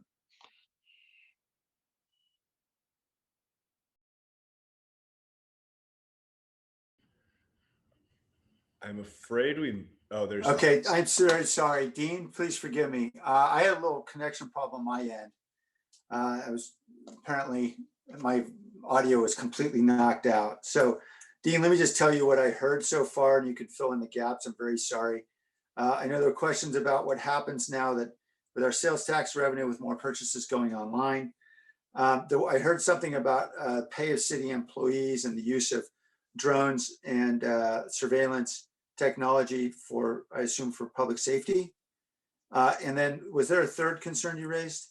I'm afraid there's. Okay, I'm sorry. Dean, please forgive me. I had a little connection problem on my end. Apparently my audio was completely knocked out. So Dean, let me just tell you what I heard so far, and you can fill in the gaps. I'm very sorry. I know there are questions about what happens now that with our sales tax revenue, with more purchases going online. I heard something about pay of city employees and the use of drones and surveillance technology for, I assume, for public safety. And then was there a third concern you raised?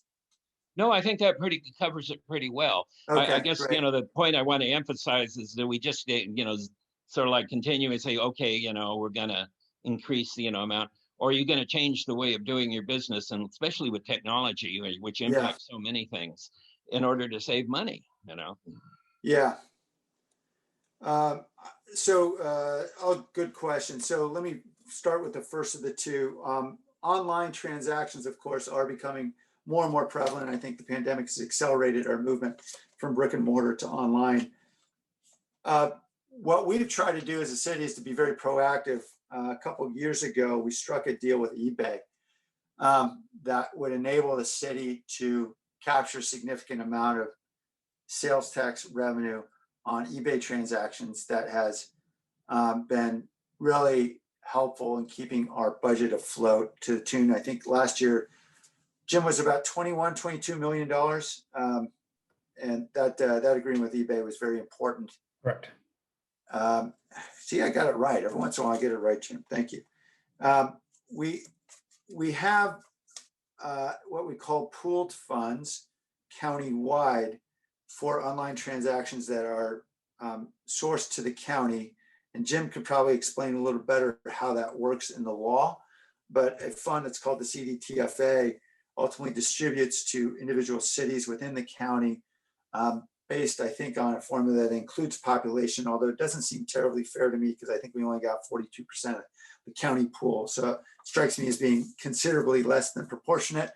No, I think that covers it pretty well. Okay, I guess, great. the point I want to emphasize is that we just, sort of like continue and say, okay, we're going to increase the amount, or you're going to change the way of doing your business, and especially with technology, which impacts so many things, in order to save money, Yeah. Good question. So let me start with the first of the two. Online transactions, of course, are becoming more and more prevalent. I think the pandemic has accelerated our movement from brick and mortar to online. What we've tried to do as a city is to be very proactive. A couple of years ago, we struck a deal with eBay that would enable the city to capture a significant amount of sales tax revenue on eBay transactions. That has been really helpful in keeping our budget afloat, to the tune, I think last year, Jim, was about $22 million. And that agreement with eBay was very important. Correct. See, I got it right. Every once in a while I get it right, Jim. Thank you. We have what we call pooled funds county-wide for online transactions that are sourced to the county. And Jim could probably explain a little better how that works in the law. But a fund that's called the CDTFA ultimately distributes to individual cities within the county, based, I think, on a formula that includes population, although it doesn't seem terribly fair to me, because I think we only got 42% of the county pool. So it strikes me as being considerably less than proportionate.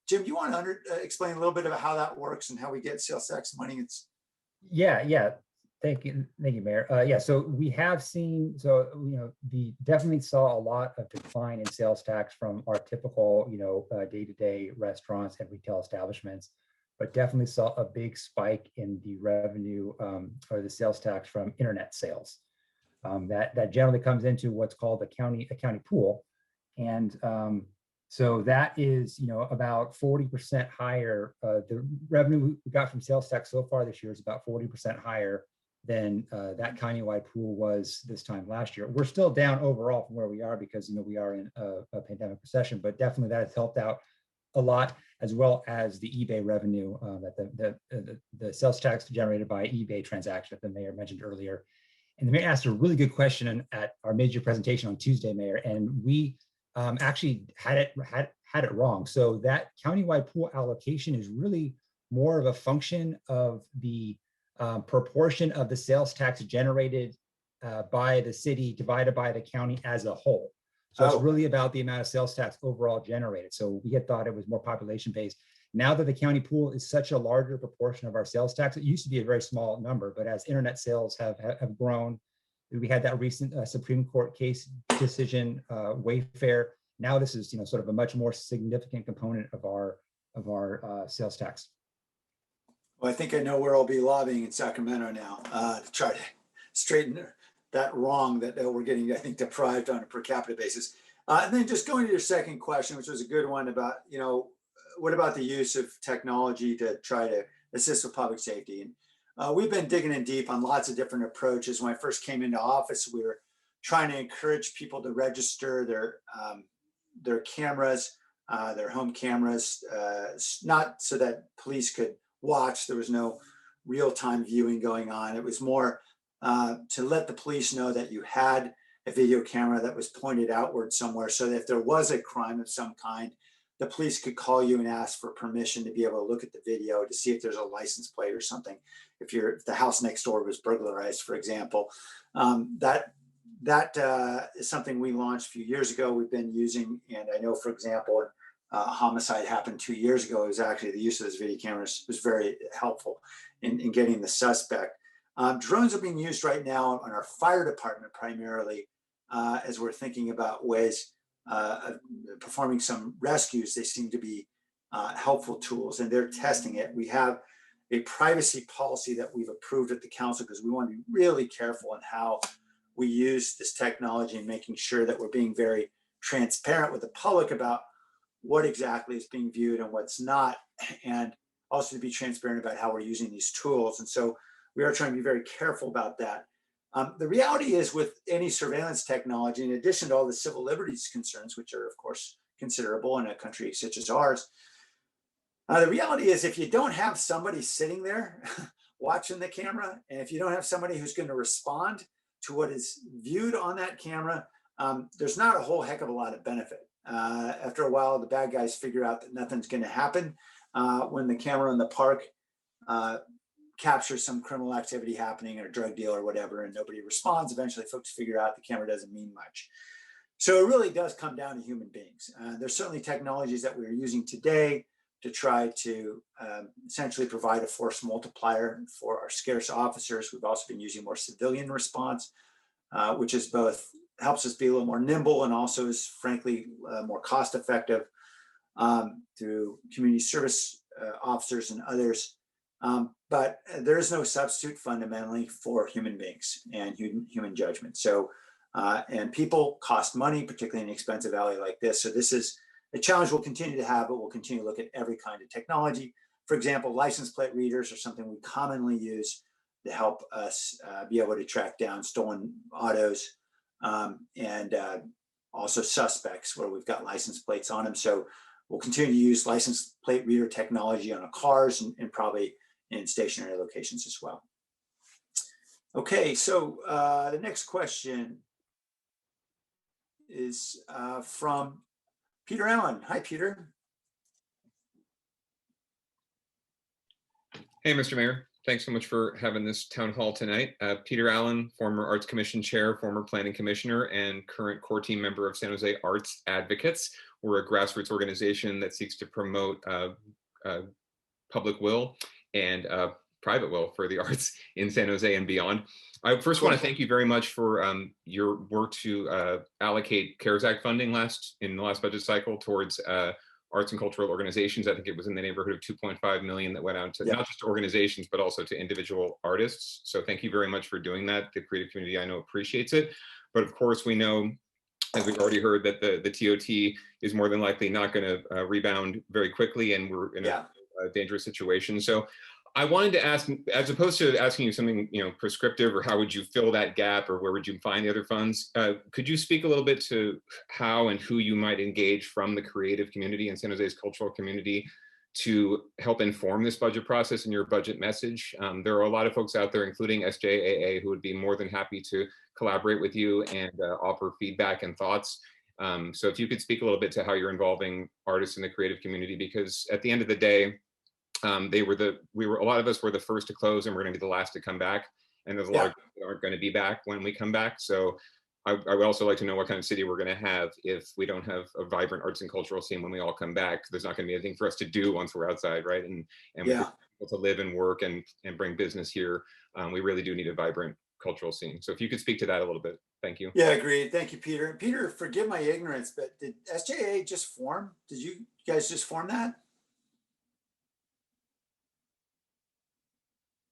Jim, do you want to explain a little bit about how that works and how we get sales tax money? Yeah. Thank you, Mayor. So we have seen, we definitely saw a lot of decline in sales tax from our typical, day-to-day restaurants and retail establishments, but definitely saw a big spike in the revenue or the sales tax from internet sales. That generally comes into what's called a county pool, and so that is, about 40% higher. The revenue we got from sales tax so far this year is about 40% higher than that countywide pool was this time last year. We're still down overall from where we are, because we are in a pandemic recession, but definitely that has helped out a lot, as well as the eBay revenue that the sales tax generated by eBay transaction that the mayor mentioned earlier. And the mayor asked a really good question at our major presentation on Tuesday, Mayor, and we actually had it wrong. So that countywide pool allocation is really more of a function of the proportion of the sales tax generated by the city divided by the county as a whole. So it's really about the amount of sales tax overall generated. So we had thought it was more population based. Now that the county pool is such a larger proportion of our sales tax, it used to be a very small number, but as internet sales have grown, We had that recent Supreme Court case decision, Wayfair. Now this is, sort of a much more significant component of our sales tax. Well, I think I know where I'll be lobbying in Sacramento now to try to straighten that wrong that we're getting, I think, deprived on a per capita basis. And then just going to your second question, which was a good one about, what about the use of technology to try to assist with public safety? And we've been digging in deep on lots of different approaches. When I first came into office, we were trying to encourage people to register their cameras, their home cameras, not so that police could watch. There was no real-time viewing going on. It was more to let the police know that you had a video camera that was pointed outward somewhere, so that if there was a crime of some kind, the police could call you and ask for permission to be able to look at the video to see if there's a license plate or something. If the house next door was burglarized, for example, that is something we launched a few years ago. We've been using, and I know, for example, a homicide happened 2 years ago. It was actually the use of those video cameras was very helpful in getting the suspect. Drones are being used right now on our fire department primarily as we're thinking about ways of performing some rescues. They seem to be helpful tools, and they're testing it. We have a privacy policy that we've approved at the council because we want to be really careful in how we use this technology and making sure that we're being very transparent with the public about what exactly is being viewed and what's not, and also to be transparent about how we're using these tools. And so we are trying to be very careful about that. The reality is, with any surveillance technology, in addition to all the civil liberties concerns, which are of course considerable in a country such as ours, the reality is if you don't have somebody sitting there watching the camera, and if you don't have somebody who's going to respond to what is viewed on that camera, there's not a whole heck of a lot of benefit. After a while, the bad guys figure out that nothing's going to happen when the camera in the park captures some criminal activity happening or a drug deal or whatever, and nobody responds. Eventually, folks figure out the camera doesn't mean much. So it really does come down to human beings. There's certainly technologies that we're using today to try to essentially provide a force multiplier for our scarce officers. We've also been using more civilian response, which is both helps us be a little more nimble and also is frankly more cost effective through community service officers and others. But there is no substitute fundamentally for human beings and human judgment. So, and people cost money, particularly in an expensive alley like this. So this is a challenge we'll continue to have, but we'll continue to look at every kind of technology. For example, license plate readers are something we commonly use to help us be able to track down stolen autos and also suspects where we've got license plates on them. So we'll continue to use license plate reader technology on our cars and probably in stationary locations as well. Okay, so the next question is from Peter Allen. Hi, Peter. Hey, Mr. Mayor. Thanks so much for having this town hall tonight. Peter Allen, former Arts Commission Chair, former Planning Commissioner, and current core team member of San Jose Arts Advocates. We're a grassroots organization that seeks to promote public will and private will for the arts in San Jose and beyond. I first want to thank you very much for your work to allocate CARES Act funding in the last budget cycle towards arts and cultural organizations. I think it was in the neighborhood of 2.5 million that went out to not just to organizations, but also to individual artists. So thank you very much for doing that. The creative community I know appreciates it. But of course, we know, as we've already heard, that the TOT is more than likely not going to rebound very quickly, and we're in a dangerous situation. So I wanted to ask, as opposed to asking you something, prescriptive, or how would you fill that gap, or where would you find the other funds? Could you speak a little bit to how and who you might engage from the creative community and San Jose's cultural community to help inform this budget process and your budget message? There are a lot of folks out there, including SJAA, who would be more than happy to collaborate with you and offer feedback and thoughts. So if you could speak a little bit to how you're involving artists in the creative community, because at the end of the day, a lot of us were the first to close, and we're going to be the last to come back. And there's a lot of people that aren't going to be back when we come back. So I would also like to know what kind of city we're going to have if we don't have a vibrant arts and cultural scene when we all come back. There's not going to be anything for us to do once we're outside, right? And we able to live and work and bring business here. We really do need a vibrant cultural scene. So if you could speak to that a little bit, thank you. Yeah, agreed. Thank you, Peter. And Peter, forgive my ignorance, but did SJA just form? Did you guys just form that?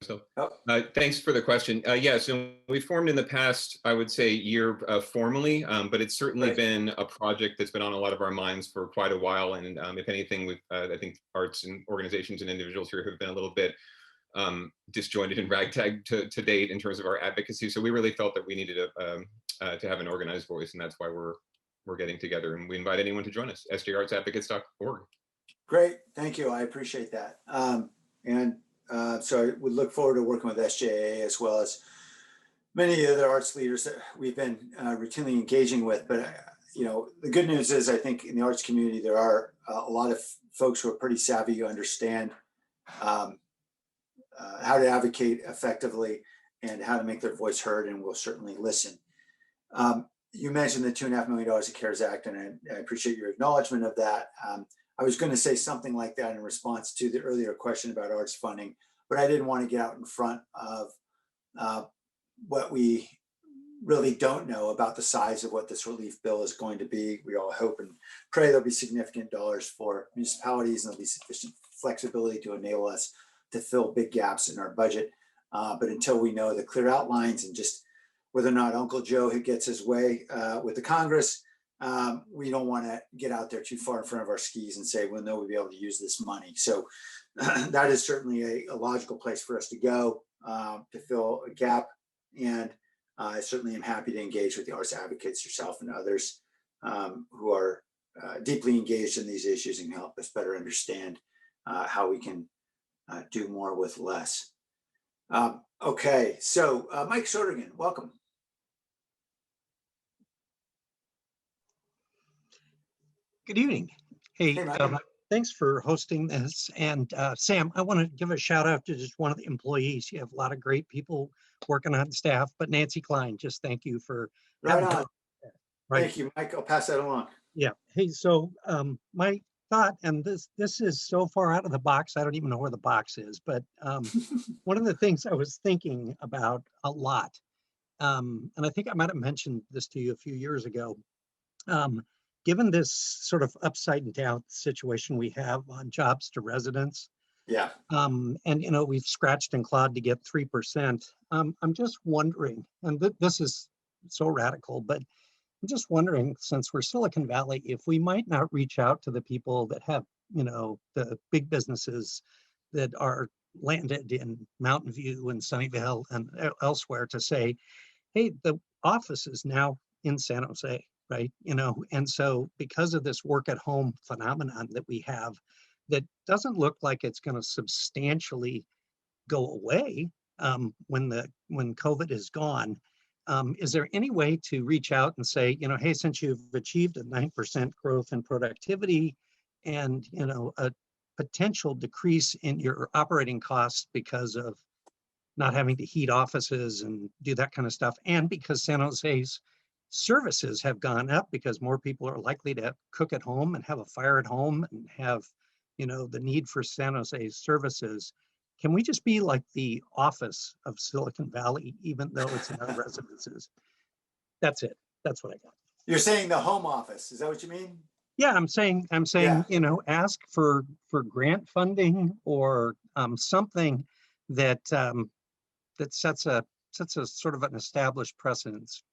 So Oh. Thanks for the question. Yeah, so we formed in the past, I would say, year formally, but it's certainly Right. been a project that's been on a lot of our minds for quite a while. And if anything, we've, I think arts and organizations and individuals here have been a little bit disjointed and ragtag to date in terms of our advocacy. So we really felt that we needed to have an organized voice, and that's why we're getting together. And we invite anyone to join us, sjrtsadvocates.org. Great, thank you. I appreciate that. So I would look forward to working with SJA as well as many other arts leaders that we've been routinely engaging with. But you know, the good news is I think in the arts community there are a lot of folks who are pretty savvy, who understand how to advocate effectively and how to make their voice heard, and will certainly listen. You mentioned the $2.5 million of CARES Act, and I appreciate your acknowledgement of that. I was going to say something like that in response to the earlier question about arts funding, but I didn't want to get out in front of what we really don't know about the size of what this relief bill is going to be. We all hope and pray there'll be significant dollars for municipalities, and there'll be sufficient flexibility to enable us to fill big gaps in our budget. But until we know the clear outlines and just whether or not Uncle Joe gets his way with the Congress, we don't want to get out there too far in front of our skis and say, well, no, we'll be able to use this money. So that is certainly a logical place for us to go to fill a gap. And I certainly am happy to engage with the arts advocates, yourself and others who are deeply engaged in these issues and help us better understand how we can do more with less. Okay, so Mike Sodergan, welcome. Good evening. Hey, Hey, Mike. thanks for hosting this. And Sam, I want to give a shout out to just one of the employees. You have a lot of great people working on staff, but Nancy Klein, just thank you for Right having on. her. Right. Thank you, Mike. I'll pass that along. Yeah. Hey, so my thought, and this is so far out of the box, I don't even know where the box is, but one of the things I was thinking about a lot, and I think I might have mentioned this to you a few years ago, given this sort of upside down situation we have on jobs to residents, Yeah. and you know, we've scratched and clawed to get 3%. I'm just wondering, and this is so radical, but I'm just wondering, since we're Silicon Valley, if we might not reach out to the people that have, you know, the big businesses that are landed in Mountain View and Sunnyvale and elsewhere to say, hey, the office is now in San Jose, right? You know, and so because of this work at home phenomenon that we have, that doesn't look like it's going to substantially go away when COVID is gone. Is there any way to reach out and say, you know, hey, since you've achieved a 9% growth in productivity and, you know, a potential decrease in your operating costs because of not having to heat offices and do that kind of stuff, and because San Jose's services have gone up because more people are likely to cook at home and have a fire at home and have, you know, the need for San Jose's services, can we just be like the office of Silicon Valley, even though it's in our residences? That's it. That's what I got. You're saying the home office. Is that what you mean? Yeah, I'm saying, Yeah. you know, ask for grant funding or something that that sets a sort of an established precedence.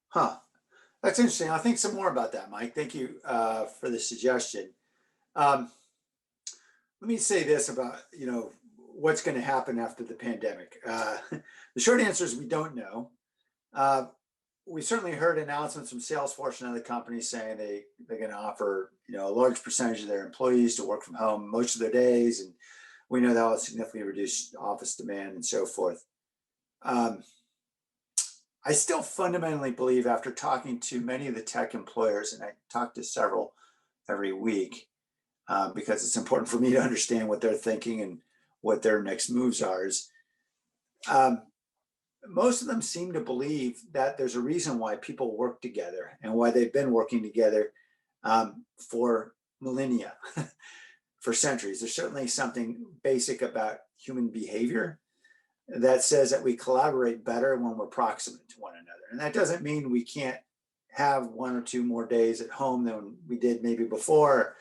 Huh. That's interesting. I'll think some more about that, Mike. Thank you for the suggestion. Let me say this about, you know, what's going to happen after the pandemic. The short answer is we don't know. We certainly heard announcements from Salesforce and other companies saying they're going to offer, you know, a large percentage of their employees to work from home most of their days, and we know that will significantly reduce office demand and so forth. I still fundamentally believe, after talking to many of the tech employers, and I talk to several every week, because it's important for me to understand what they're thinking and what their next moves are, is most of them seem to believe that there's a reason why people work together and why they've been working together for millennia, for centuries. There's certainly something basic about human behavior that says that we collaborate better when we're proximate to one another. And that doesn't mean we can't have 1 or 2 more days at home than we did maybe before.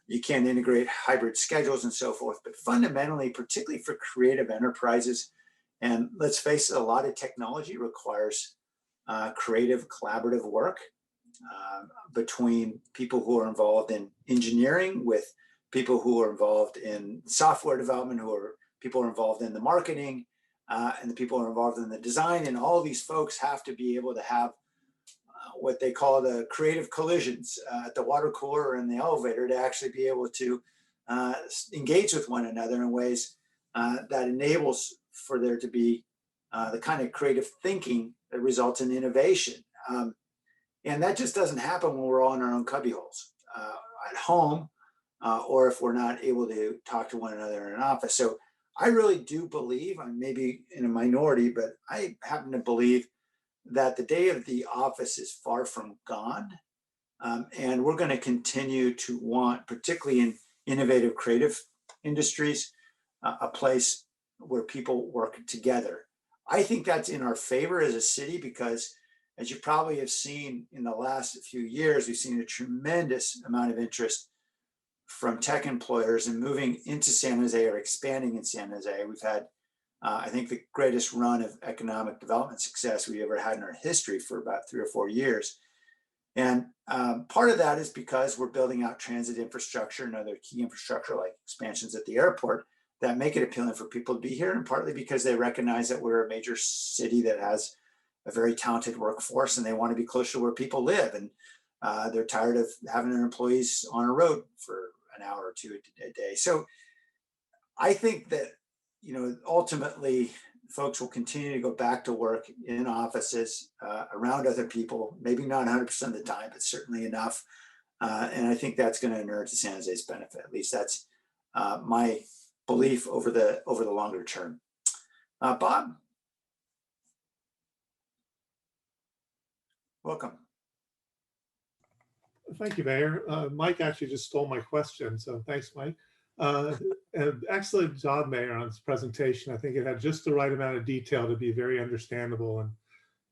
You can't integrate hybrid schedules and so forth. But fundamentally, particularly for creative enterprises, and let's face it, a lot of technology requires creative, collaborative work between people who are involved in engineering, with people who are involved in software development, people who are involved in the marketing, and the people who are involved in the design. And all these folks have to be able to have what they call the creative collisions at the water cooler or in the elevator, to actually be able to engage with one another in ways that enables for there to be the kind of creative thinking that results in innovation. And that just doesn't happen when we're all in our own cubbyholes at home, or if we're not able to talk to one another in an office. So I really do believe, I'm maybe in a minority, but I happen to believe that the day of the office is far from gone. And we're going to continue to want, particularly in innovative creative industries, a place where people work together. I think that's in our favor as a city, because as you probably have seen in the last few years, we've seen a tremendous amount of interest from tech employers in moving into San Jose or expanding in San Jose. We've had, I think, the greatest run of economic development success we ever had in our history for about 3 or 4 years. And part of that is because we're building out transit infrastructure and other key infrastructure like expansions at the airport that make it appealing for people to be here, and partly because they recognize that we're a major city that has a very talented workforce, and they want to be closer to where people live. And they're tired of having their employees on a road for an hour or 2 a day. So I think that, ultimately folks will continue to go back to work in offices around other people, maybe not 100% of the time, but certainly enough. And I think that's going to inure to San Jose's benefit. At least that's my belief over the longer term. Bob? Welcome. Thank you, Mayor. Mike actually just stole my question, so thanks, Mike. And excellent job, Mayor, on this presentation. I think it had just the right amount of detail to be very understandable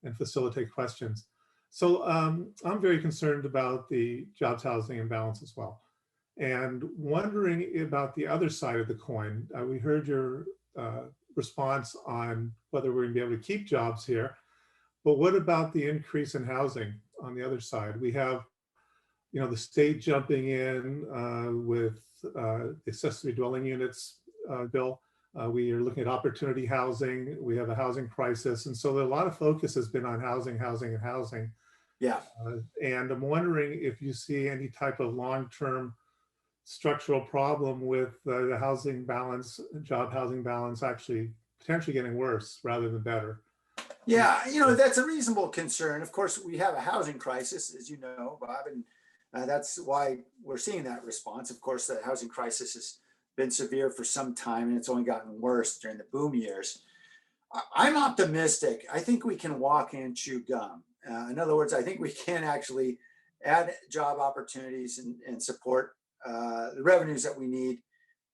and facilitate questions. So I'm very concerned about the jobs, housing imbalance as well, and wondering about the other side of the coin. We heard your response on whether we're going to be able to keep jobs here, but what about the increase in housing on the other side? We have, the state jumping in with the accessory dwelling units bill. We are looking at opportunity housing. We have a housing crisis. And so a lot of focus has been on housing. Yeah. And I'm wondering if you see any type of long-term structural problem with the housing balance, job housing balance actually potentially getting worse rather than better. Yeah, that's a reasonable concern. Of course, we have a housing crisis, as you know, Bob, and that's why we're seeing that response. Of course, the housing crisis has been severe for some time, and it's only gotten worse during the boom years. I'm optimistic. I think we can walk and chew gum. In other words, I think we can actually add job opportunities and support the revenues that we need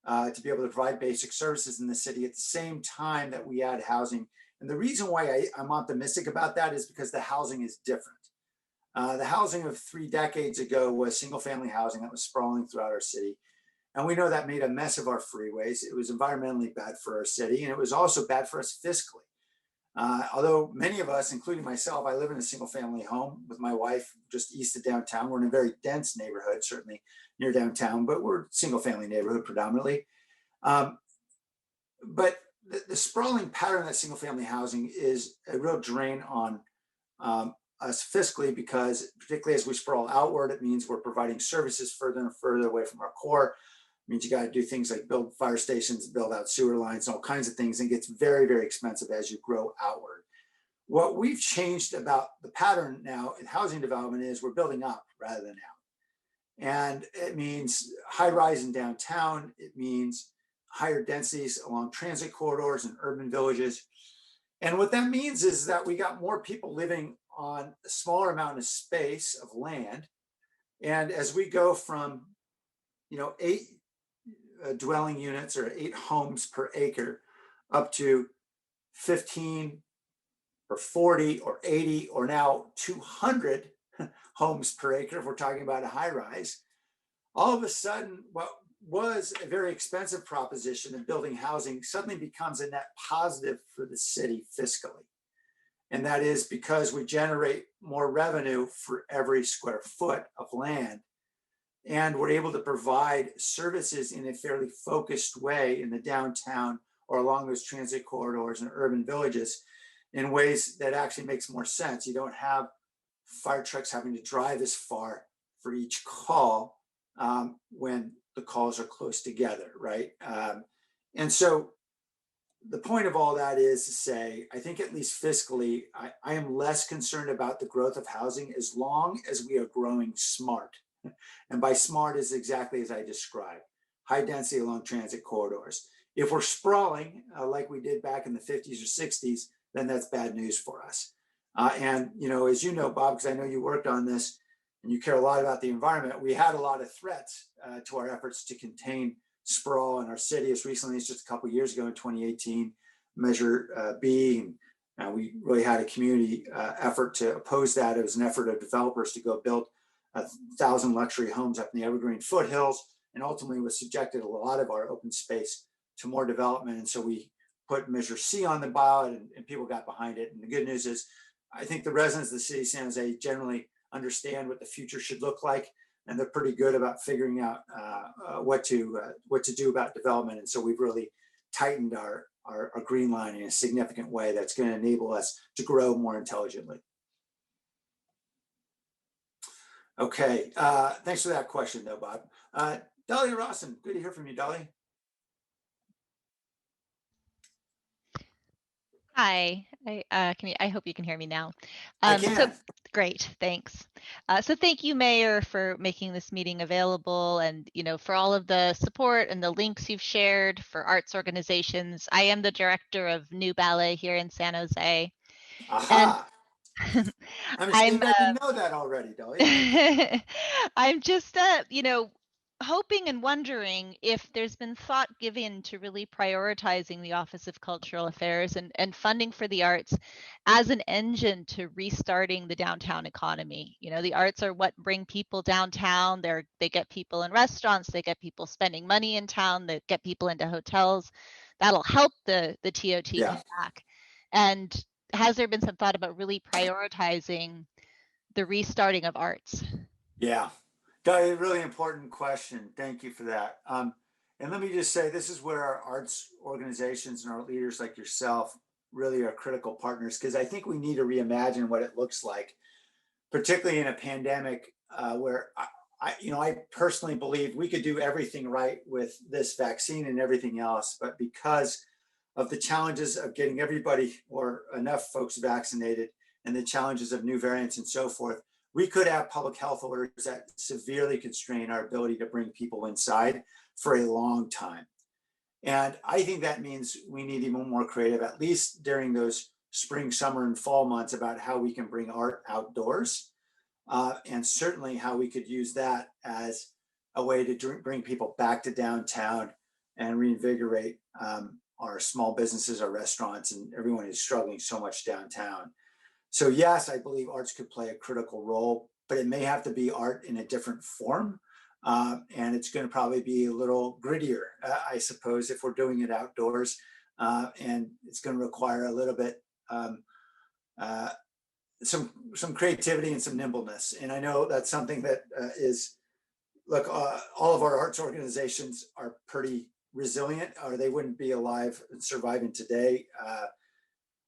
to be able to provide basic services in the city at the same time that we add housing. And the reason why I'm optimistic about that is because the housing is different. The housing of 3 decades ago was single family housing that was sprawling throughout our city. And we know that made a mess of our freeways. It was environmentally bad for our city, and it was also bad for us fiscally. Although many of us, including myself, I live in a single family home with my wife just east of downtown. We're in a very dense neighborhood, certainly near downtown, but we're a single family neighborhood predominantly. But the sprawling pattern of that single family housing is a real drain on us fiscally, because particularly as we sprawl outward, it means we're providing services further and further away from our core. It means you got to do things like build fire stations, build out sewer lines, all kinds of things, and it gets very, very expensive as you grow outward. What we've changed about the pattern now in housing development is we're building up rather than out. And it means high rise in downtown. It means higher densities along transit corridors and urban villages. And what that means is that we got more people living on a smaller amount of space of land. And as we go from, 8 dwelling units or 8 homes per acre up to 15 or 40 or 80 or now 200 homes per acre, if we're talking about a high rise, all of a sudden, what was a very expensive proposition of building housing suddenly becomes a net positive for the city fiscally. And that is because we generate more revenue for every square foot of land. And we're able to provide services in a fairly focused way in the downtown or along those transit corridors and urban villages in ways that actually makes more sense. You don't have fire trucks having to drive as far for each call when the calls are close together, right? And so the point of all that is to say, I think at least fiscally, I am less concerned about the growth of housing as long as we are growing smart. And by smart is exactly as I described, high density along transit corridors. If we're sprawling like we did back in the 50s or 60s, then that's bad news for us. And, you know, as you know, Bob, because I know you worked on this and you care a lot about the environment, we had a lot of threats to our efforts to contain sprawl in our city as recently as just a couple of years ago in 2018, Measure B. And we really had a community effort to oppose that. It was an effort of developers to go build 1,000 luxury homes up in the Evergreen foothills, and ultimately was subjected a lot of our open space to more development. And so we put Measure C on the ballot and people got behind it. And the good news is, I think the residents of the city of San Jose generally understand what the future should look like, and they're pretty good about figuring out what to do about development. And so we've really tightened our green line in a significant way that's going to enable us to grow more intelligently. Okay, thanks for that question though, Bob. Dahlia Rawson, good to hear from you, Dahlia. Hi, I hope you can hear me now. I can. So great, thanks. So thank you, Mayor, for making this meeting available, and for all of the support and the links you've shared for arts organizations. I am the director of New Ballet here in San Jose. Aha. And I'm ashamed I didn't know that already, Dahlia. I'm just, hoping and wondering if there's been thought given to really prioritizing the Office of Cultural Affairs and funding for the arts as an engine to restarting the downtown economy. The arts are what bring people downtown. They get people in restaurants, they get people spending money in town, they get people into hotels. That'll help the TOT come back. And has there been some thought about really prioritizing the restarting of arts? Yeah. Dahlia, really important question. Thank you for that. And let me just say, this is where our arts organizations and our leaders like yourself really are critical partners, because I think we need to reimagine what it looks like, particularly in a pandemic where I personally believe we could do everything right with this vaccine and everything else, but because of the challenges of getting everybody or enough folks vaccinated and the challenges of new variants and so forth, we could have public health orders that severely constrain our ability to bring people inside for a long time. And I think that means we need even more creative, at least during those spring, summer, and fall months, about how we can bring art outdoors. And certainly how we could use that as a way to bring people back to downtown and reinvigorate our small businesses, our restaurants, and everyone who's struggling so much downtown. So yes, I believe arts could play a critical role, but it may have to be art in a different form. And it's going to probably be a little grittier, I suppose, if we're doing it outdoors. And it's going to require a little bit, some creativity and some nimbleness. And I know that's something that look, all of our arts organizations are pretty resilient, or they wouldn't be alive and surviving today.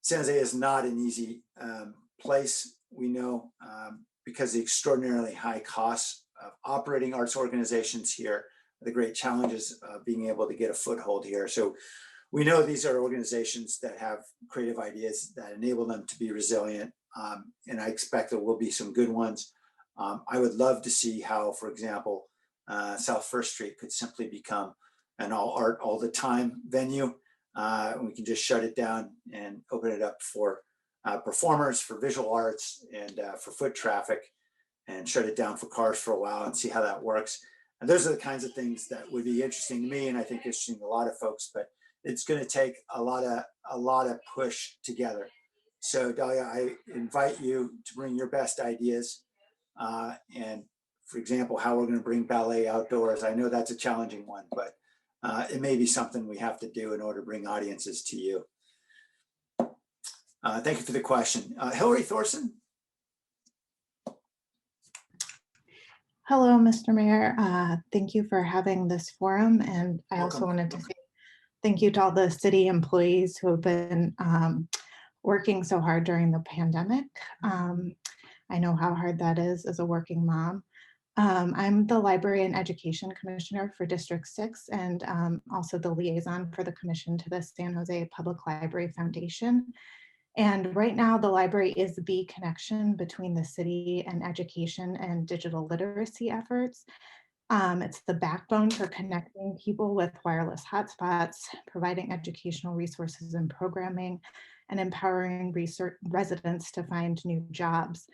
San Jose is not an easy place, we know, because the extraordinarily high costs of operating arts organizations here, the great challenges of being able to get a foothold here. So we know these are organizations that have creative ideas that enable them to be resilient, and I expect there will be some good ones. I would love to see how, for example, South First Street could simply become an all art all the time venue. We can just shut it down and open it up for performers, for visual arts, and for foot traffic, and shut it down for cars for a while and see how that works. And those are the kinds of things that would be interesting to me, and I think interesting to a lot of folks. But it's going to take a lot of push together. So Dahlia, I invite you to bring your best ideas. And for example, how we're going to bring ballet outdoors. I know that's a challenging one, but it may be something we have to do in order to bring audiences to you. Thank you for the question. Hillary Thorson. Hello, Mr. Mayor. Thank you for having this forum. And I also Welcome. wanted to say thank you to all the city employees who have been working so hard during the pandemic. I know how hard that is as a working mom. I'm the Library and Education Commissioner for District 6 and also the liaison for the commission to the San Jose Public Library Foundation. And right now the library is the connection between the city and education and digital literacy efforts. It's the backbone for connecting people with wireless hotspots, providing educational resources and programming, and empowering residents to find new jobs.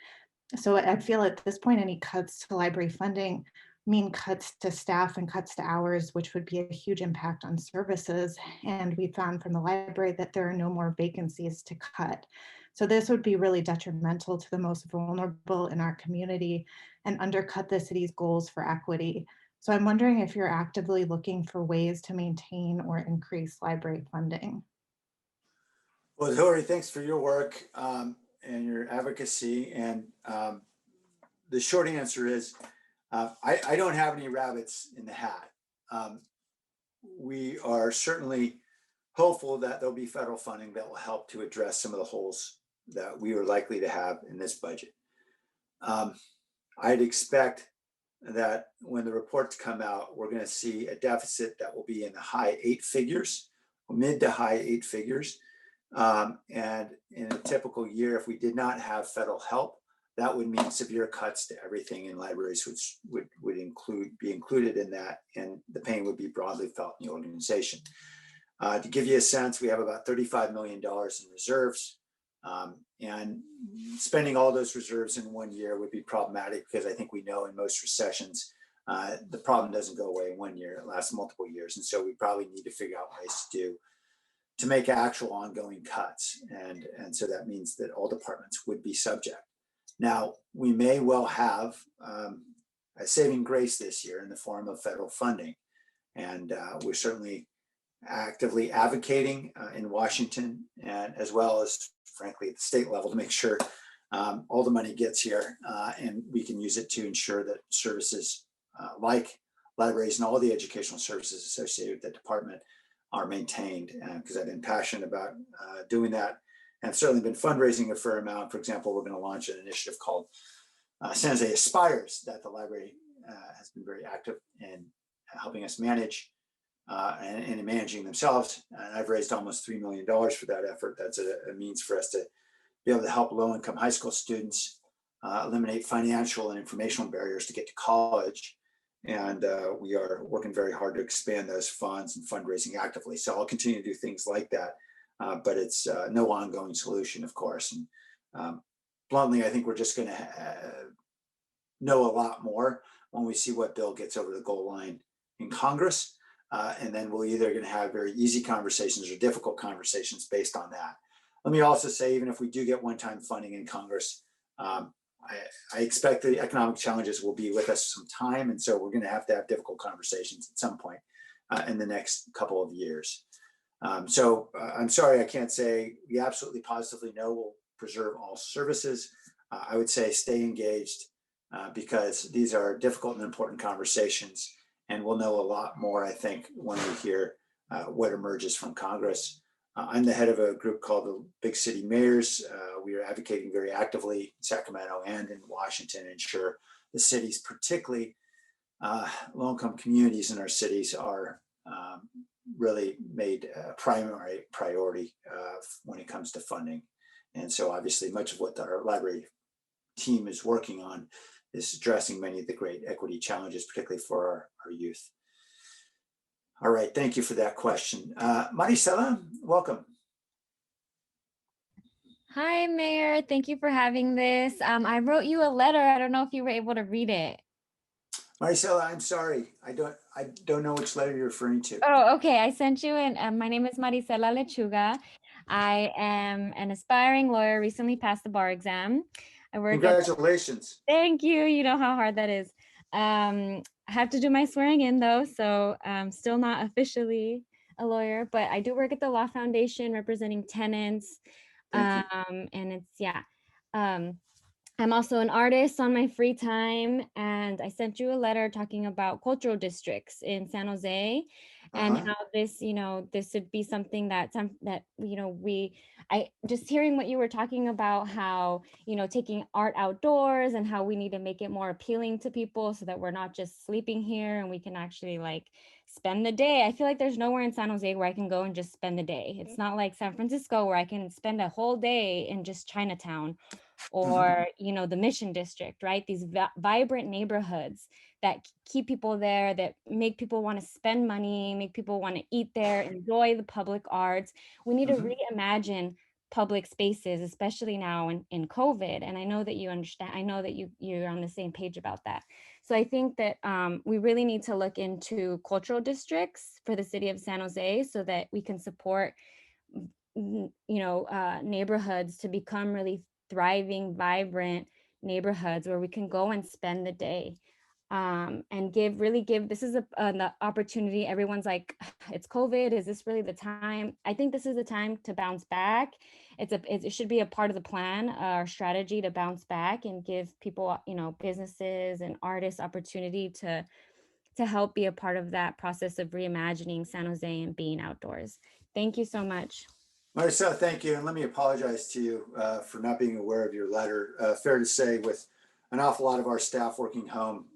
So I feel at this point, any cuts to library funding mean cuts to staff and cuts to hours, which would be a huge impact on services. And we found from the library that there are no more vacancies to cut. So this would be really detrimental to the most vulnerable in our community and undercut the city's goals for equity. So I'm wondering if you're actively looking for ways to maintain or increase library funding. Well, Hillary, thanks for your work and your advocacy. And the short answer is, I don't have any rabbits in the hat. We are certainly hopeful that there'll be federal funding that will help to address some of the holes that we are likely to have in this budget. I'd expect that when the reports come out, we're going to see a deficit that will be in the high 8 figures, mid to high 8 figures. And in a typical year, if we did not have federal help, that would mean severe cuts to everything in libraries, which would be included in that, and the pain would be broadly felt in the organization. To give you a sense, we have about $35 million in reserves, and spending all those reserves in 1 year would be problematic because I think we know in most recessions, the problem doesn't go away in 1 year, it lasts multiple years. And so we probably need to figure out ways to make actual ongoing cuts. And so that means that all departments would be subject. Now, we may well have a saving grace this year in the form of federal funding. And we're certainly actively advocating in Washington, and as well as, frankly, at the state level to make sure all the money gets here and we can use it to ensure that services like libraries and all the educational services associated with the department are maintained. Because I've been passionate about doing that. And I've certainly been fundraising a fair amount. For example, we're going to launch an initiative called San Jose Aspires that the library has been very active in helping us manage and in managing themselves. And I've raised almost $3 million for that effort. That's a means for us to be able to help low-income high school students eliminate financial and informational barriers to get to college. And we are working very hard to expand those funds and fundraising actively. So I'll continue to do things like that. But it's no ongoing solution, of course. And bluntly, I think we're just going to know a lot more when we see what bill gets over the goal line in Congress. And then we're either going to have very easy conversations or difficult conversations based on that. Let me also say, even if we do get one-time funding in Congress, I expect the economic challenges will be with us some time. And so we're going to have difficult conversations at some point in the next couple of years. So I'm sorry, I can't say we absolutely positively know we'll preserve all services. I would say stay engaged because these are difficult and important conversations, and we'll know a lot more, I think, when we hear what emerges from Congress. I'm the head of a group called the Big City Mayors. We are advocating very actively in Sacramento and in Washington to ensure the cities, particularly low-income communities in our cities, are really made a primary priority when it comes to funding. And so obviously much of what our library team is working on is addressing many of the great equity challenges, particularly for our youth. All right, thank you for that question. Maricela, welcome. Hi, Mayor. Thank you for having this. I wrote you a letter. I don't know if you were able to read it. Maricela, I'm sorry. I don't know which letter you're referring to. Oh, okay. I sent you in. My name is Maricela Lechuga. I am an aspiring lawyer, recently passed the bar exam. I work Congratulations. Thank you. You know how hard that is. I have to do my swearing in though, so I'm still not officially a lawyer, but I do work at the Law Foundation representing tenants. And it's, yeah. I'm also an artist on my free time, and I sent you a letter talking about cultural districts in San Jose and how this, this would be something that I just hearing what you were talking about, how, taking art outdoors and how we need to make it more appealing to people so that we're not just sleeping here and we can actually like spend the day. I feel like there's nowhere in San Jose where I can go and just spend the day. It's not like San Francisco where I can spend a whole day in just Chinatown or the Mission District, right? These vibrant neighborhoods that keep people there, that make people want to spend money, make people want to eat there, enjoy the public arts. We need to reimagine public spaces, especially now in COVID. And I know that you understand, I know that you're on the same page about that. So I think that we really need to look into cultural districts for the city of San Jose so that we can support neighborhoods to become really thriving, vibrant neighborhoods where we can go and spend the day and give this is an opportunity. Everyone's like, it's COVID, is this really the time? I think this is the time to bounce back. It should be a part of the plan, our strategy to bounce back and give people, businesses and artists opportunity to help be a part of that process of reimagining San Jose and being outdoors. Thank you so much. Maricela, thank you. And let me apologize to you for not being aware of your letter. Fair to say, with an awful lot of our staff working home,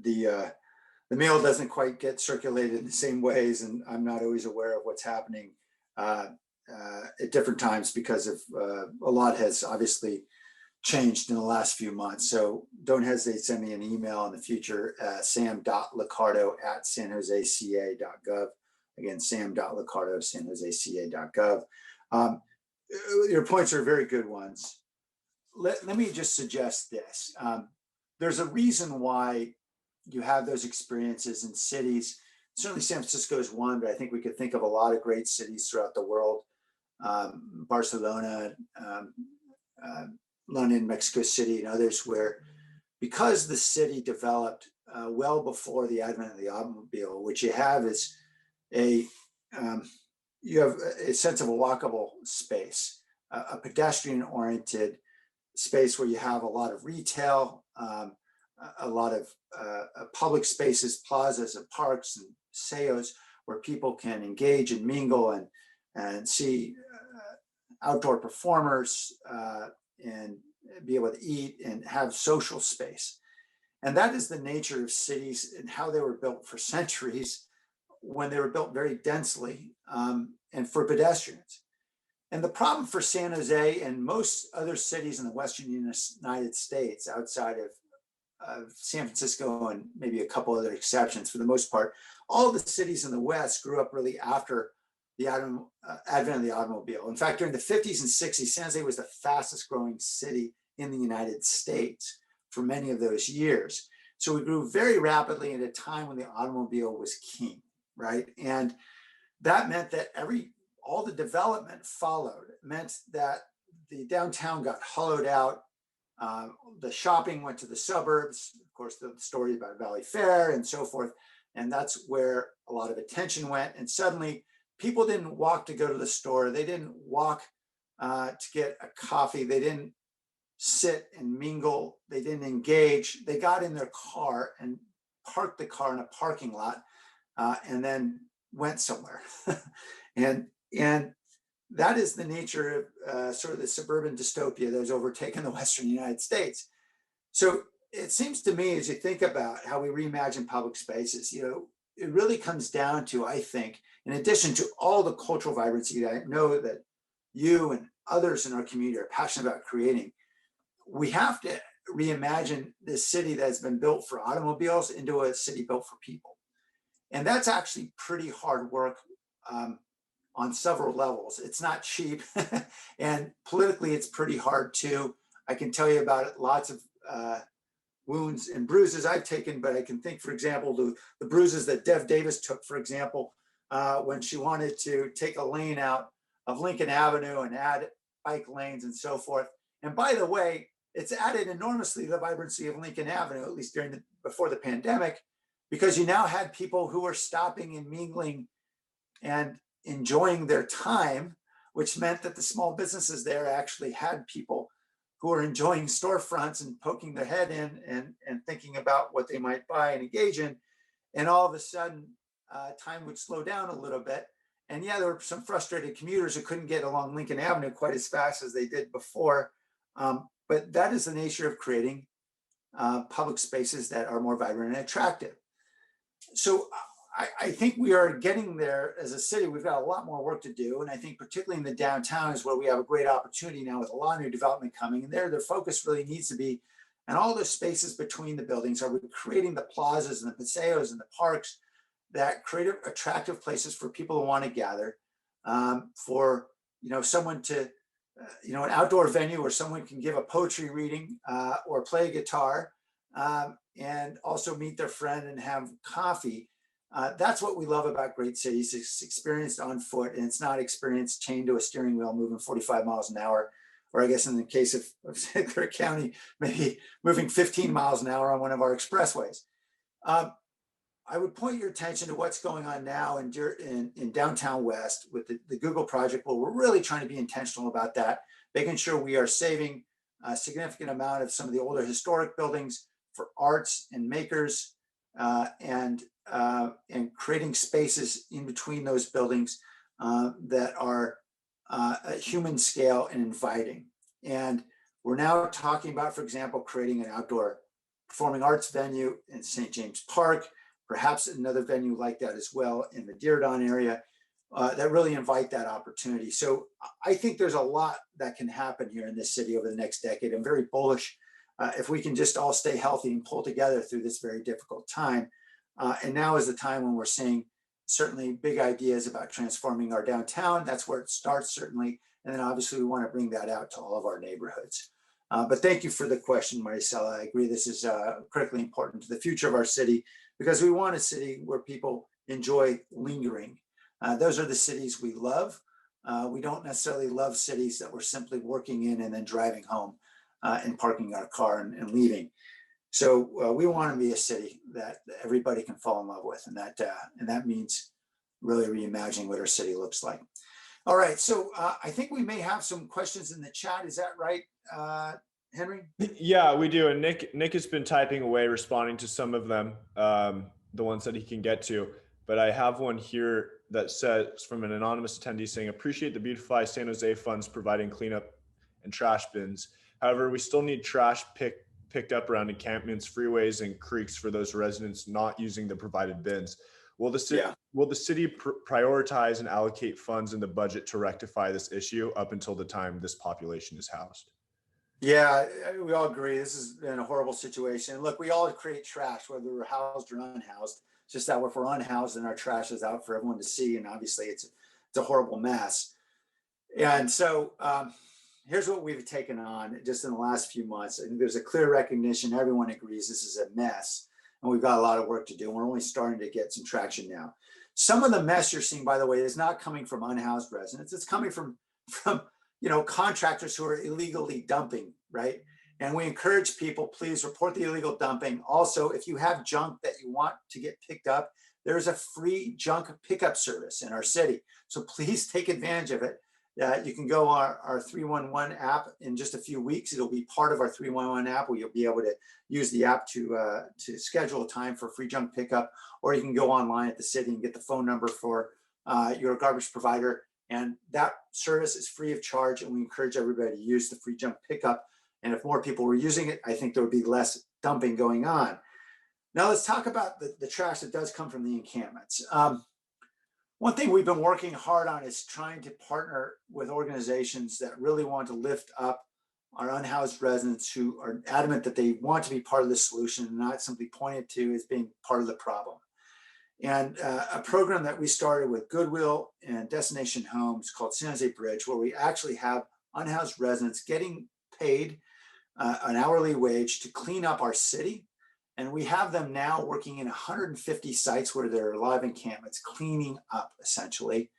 the mail doesn't quite get circulated in the same ways, and I'm not always aware of what's happening at different times because of a lot has obviously changed in the last few months. So don't hesitate to send me an email in the future, sam.licardo@sanjoseca.gov. Again, sam.licardo@sanjoseca.gov. Your points are very good ones. Let me just suggest this. There's a reason why you have those experiences in cities. Certainly San Francisco is one, but I think we could think of a lot of great cities throughout the world. Barcelona, London, Mexico City, and others, where because the city developed well before the advent of the automobile, what you have is you have a sense of a walkable space, a pedestrian-oriented space where you have a lot of retail, a lot of public spaces, plazas and parks and seos where people can engage and mingle and see outdoor performers and be able to eat and have social space. And that is the nature of cities and how they were built for centuries, when they were built very densely and for pedestrians. And the problem for San Jose and most other cities in the Western United States outside of San Francisco and maybe a couple other exceptions, for the most part, all the cities in the West grew up really after the advent of the automobile. In fact, during the 50s and 60s, San Jose was the fastest growing city in the United States for many of those years. So we grew very rapidly at a time when the automobile was king, right? And that meant that all the development followed. It meant that the downtown got hollowed out. The shopping went to the suburbs. Of course, the story about Valley Fair and so forth. And that's where a lot of attention went. And suddenly people didn't walk to go to the store. They didn't walk to get a coffee. They didn't sit and mingle. They didn't engage. They got in their car and parked the car in a parking lot and then went somewhere. and that is the nature of sort of the suburban dystopia that has overtaken the Western United States. So it seems to me, as you think about how we reimagine public spaces, it really comes down to, I think, in addition to all the cultural vibrancy that I know that you and others in our community are passionate about creating, we have to reimagine this city that has been built for automobiles into a city built for people. And that's actually pretty hard work on several levels. It's not cheap. And politically, it's pretty hard too. I can tell you about it, lots of wounds and bruises I've taken, but I can think, for example, the bruises that Dev Davis took, for example, when she wanted to take a lane out of Lincoln Avenue and add bike lanes and so forth. And by the way, it's added enormously to the vibrancy of Lincoln Avenue, at least before the pandemic, because you now had people who were stopping and mingling and enjoying their time, which meant that the small businesses there actually had people who were enjoying storefronts and poking their head in and thinking about what they might buy and engage in. And all of a sudden, time would slow down a little bit. And yeah, there were some frustrated commuters who couldn't get along Lincoln Avenue quite as fast as they did before. But that is the nature of creating public spaces that are more vibrant and attractive. So I think we are getting there as a city. We've got a lot more work to do. And I think particularly in the downtown is where we have a great opportunity now with a lot of new development coming. And there, the focus really needs to be, and all the spaces between the buildings, are we creating the plazas and the paseos and the parks that create attractive places for people to want to gather, for someone to, an outdoor venue where someone can give a poetry reading or play a guitar, and also meet their friend and have coffee. That's what we love about great cities. It's experienced on foot, and it's not experienced chained to a steering wheel moving 45 miles an hour, or I guess in the case of St. Clair County, maybe moving 15 miles an hour on one of our expressways. I would point your attention to what's going on now in downtown West with the Google project, where we're really trying to be intentional about that, making sure we are saving a significant amount of some of the older historic buildings for arts and makers, and creating spaces in between those buildings that are at human scale and inviting. And we're now talking about, for example, creating an outdoor performing arts venue in St. James Park, perhaps another venue like that as well in the Diridon area, that really invite that opportunity. So I think there's a lot that can happen here in this city over the next decade. I'm very bullish if we can just all stay healthy and pull together through this very difficult time. And now is the time when we're seeing certainly big ideas about transforming our downtown. That's where it starts, certainly. And then obviously we want to bring that out to all of our neighborhoods. But thank you for the question, Maricela. I agree this is critically important to the future of our city, because we want a city where people enjoy lingering. Those are the cities we love. We don't necessarily love cities that we're simply working in and then driving home and parking our car and leaving. So we want to be a city that everybody can fall in love with, and that means really reimagining what our city looks like. All right, so I think we may have some questions in the chat. Is that right, Henry? Yeah, we do. And Nick has been typing away, responding to some of them, the ones that he can get to. But I have one here that says, from an anonymous attendee, saying, appreciate the Beautify San Jose funds providing cleanup and trash bins. However, we still need trash picked up around encampments, freeways, and creeks for those residents not using the provided bins. Will the city prioritize and allocate funds in the budget to rectify this issue up until the time this population is housed? Yeah, we all agree. This has been a horrible situation. Look, we all create trash, whether we're housed or unhoused. It's just that if we're unhoused, then our trash is out for everyone to see. And obviously it's a horrible mess. And so here's what we've taken on just in the last few months. I think there's a clear recognition. Everyone agrees this is a mess, and we've got a lot of work to do. We're only starting to get some traction now. Some of the mess you're seeing, by the way, is not coming from unhoused residents. It's coming from contractors who are illegally dumping, right? And we encourage people, please report the illegal dumping. Also, if you have junk that you want to get picked up, there's a free junk pickup service in our city. So please take advantage of it. You can go on our 311 app in just a few weeks. It'll be part of our 311 app where you'll be able to use the app to schedule a time for free junk pickup, or you can go online at the city and get the phone number for your garbage provider. And that service is free of charge, and we encourage everybody to use the free junk pickup. And if more people were using it, I think there would be less dumping going on. Now let's talk about the trash that does come from the encampments. One thing we've been working hard on is trying to partner with organizations that really want to lift up our unhoused residents who are adamant that they want to be part of the solution and not simply pointed to as being part of the problem. And a program that we started with Goodwill and Destination Homes called San Jose Bridge, where we actually have unhoused residents getting paid an hourly wage to clean up our city. And we have them now working in 150 sites where there are live encampments, cleaning up essentially.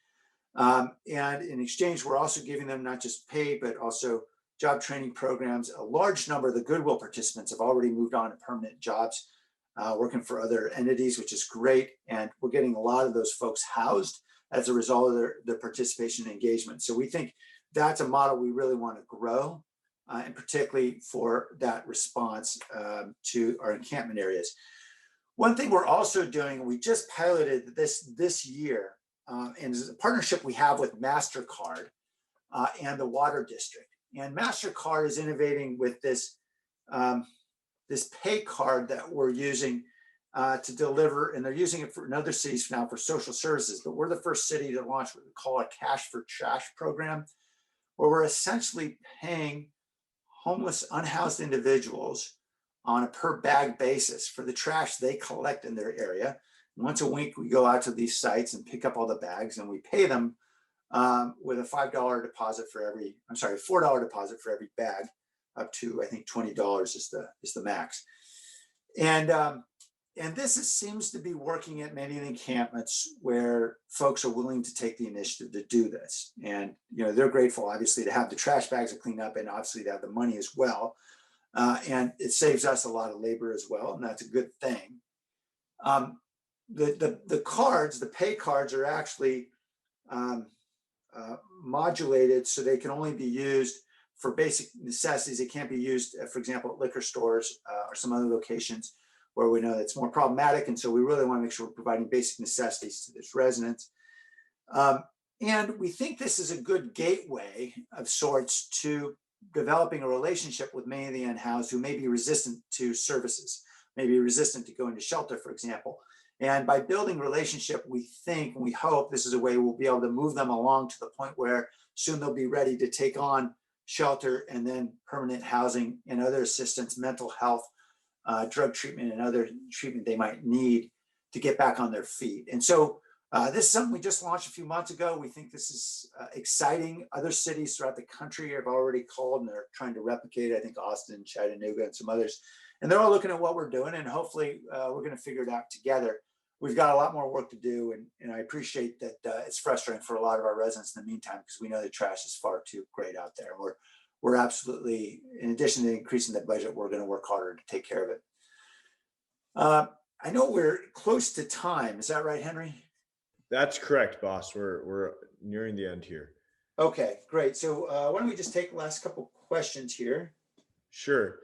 And in exchange, we're also giving them not just pay, but also job training programs. A large number of the Goodwill participants have already moved on to permanent jobs, working for other entities, which is great. And we're getting a lot of those folks housed as a result of their participation and engagement. So we think that's a model we really want to grow, and particularly for that response to our encampment areas. One thing we're also doing, we just piloted this year, and is a partnership we have with MasterCard and the Water District. And MasterCard is innovating with this pay card that we're using to deliver, and they're using it in other cities now for social services. But we're the first city to launch what we call a cash for trash program, where we're essentially paying homeless, unhoused individuals on a per bag basis for the trash they collect in their area. Once a week, we go out to these sites and pick up all the bags, and we pay them with a $4 deposit for every bag, up to I think $20 is the max. And this seems to be working at many of the encampments where folks are willing to take the initiative to do this. And they're grateful, obviously, to have the trash bags to clean up, and obviously to have the money as well. And it saves us a lot of labor as well, and that's a good thing. The cards, the pay cards, are actually modulated so they can only be used for basic necessities. It can't be used, for example, at liquor stores or some other locations where we know it's more problematic. And so we really want to make sure we're providing basic necessities to this residents. And we think this is a good gateway of sorts to developing a relationship with many of the unhoused who may be resistant to services, maybe resistant to going to shelter, for example. And by building relationship, we think, and we hope this is a way we'll be able to move them along to the point where soon they'll be ready to take on shelter and then permanent housing and other assistance, mental health, drug treatment, and other treatment they might need to get back on their feet. And so this is something we just launched a few months ago. We think this is exciting. Other cities throughout the country have already called, and they're trying to replicate it. I think Austin, Chattanooga, and some others. And they're all looking at what we're doing, and hopefully we're going to figure it out together. We've got a lot more work to do, and I appreciate that it's frustrating for a lot of our residents in the meantime, because we know the trash is far too great out there. We're absolutely, in addition to increasing the budget, we're going to work harder to take care of it. I know we're close to time. Is that right, Henry? That's correct, boss. We're nearing the end here. Okay, great. So why don't we just take the last couple questions here? Sure.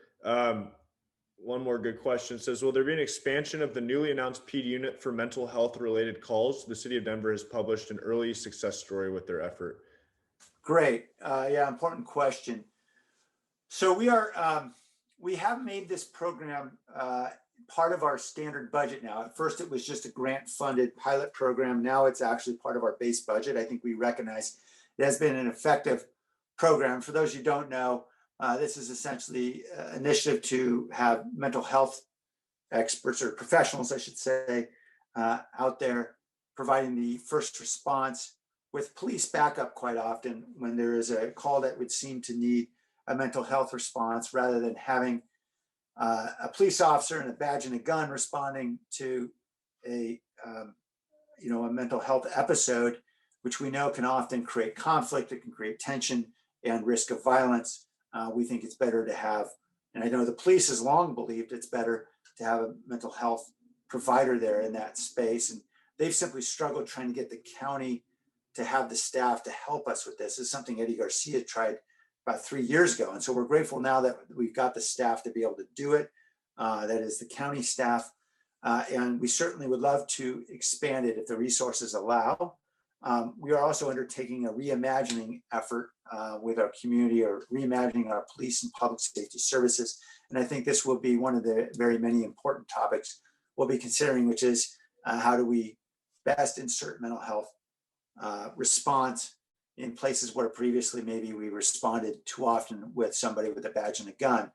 One more good question. It says, will there be an expansion of the newly announced PD unit for mental health related calls? The city of Denver has published an early success story with their effort. Great. Yeah, important question. So we have made this program part of our standard budget now. At first, it was just a grant funded pilot program. Now it's actually part of our base budget. I think we recognize it has been an effective program. For those who don't know, this is essentially an initiative to have mental health experts, or professionals, I should say, out there providing the first response with police backup quite often when there is a call that would seem to need a mental health response, rather than having a police officer and a badge and a gun responding to a mental health episode, which we know can often create conflict, it can create tension and risk of violence. We think it's better to have, and I know the police has long believed it's better to have a mental health provider there in that space. And they've simply struggled trying to get the county to have the staff to help us with this. This is something Eddie Garcia tried about 3 years ago. And so we're grateful now that we've got the staff to be able to do it. That is the county staff. And we certainly would love to expand it if the resources allow. We are also undertaking a reimagining effort with our community, or reimagining our police and public safety services. And I think this will be one of the very many important topics we'll be considering, which is how do we best insert mental health response in places where previously maybe we responded too often with somebody with a badge and a gun.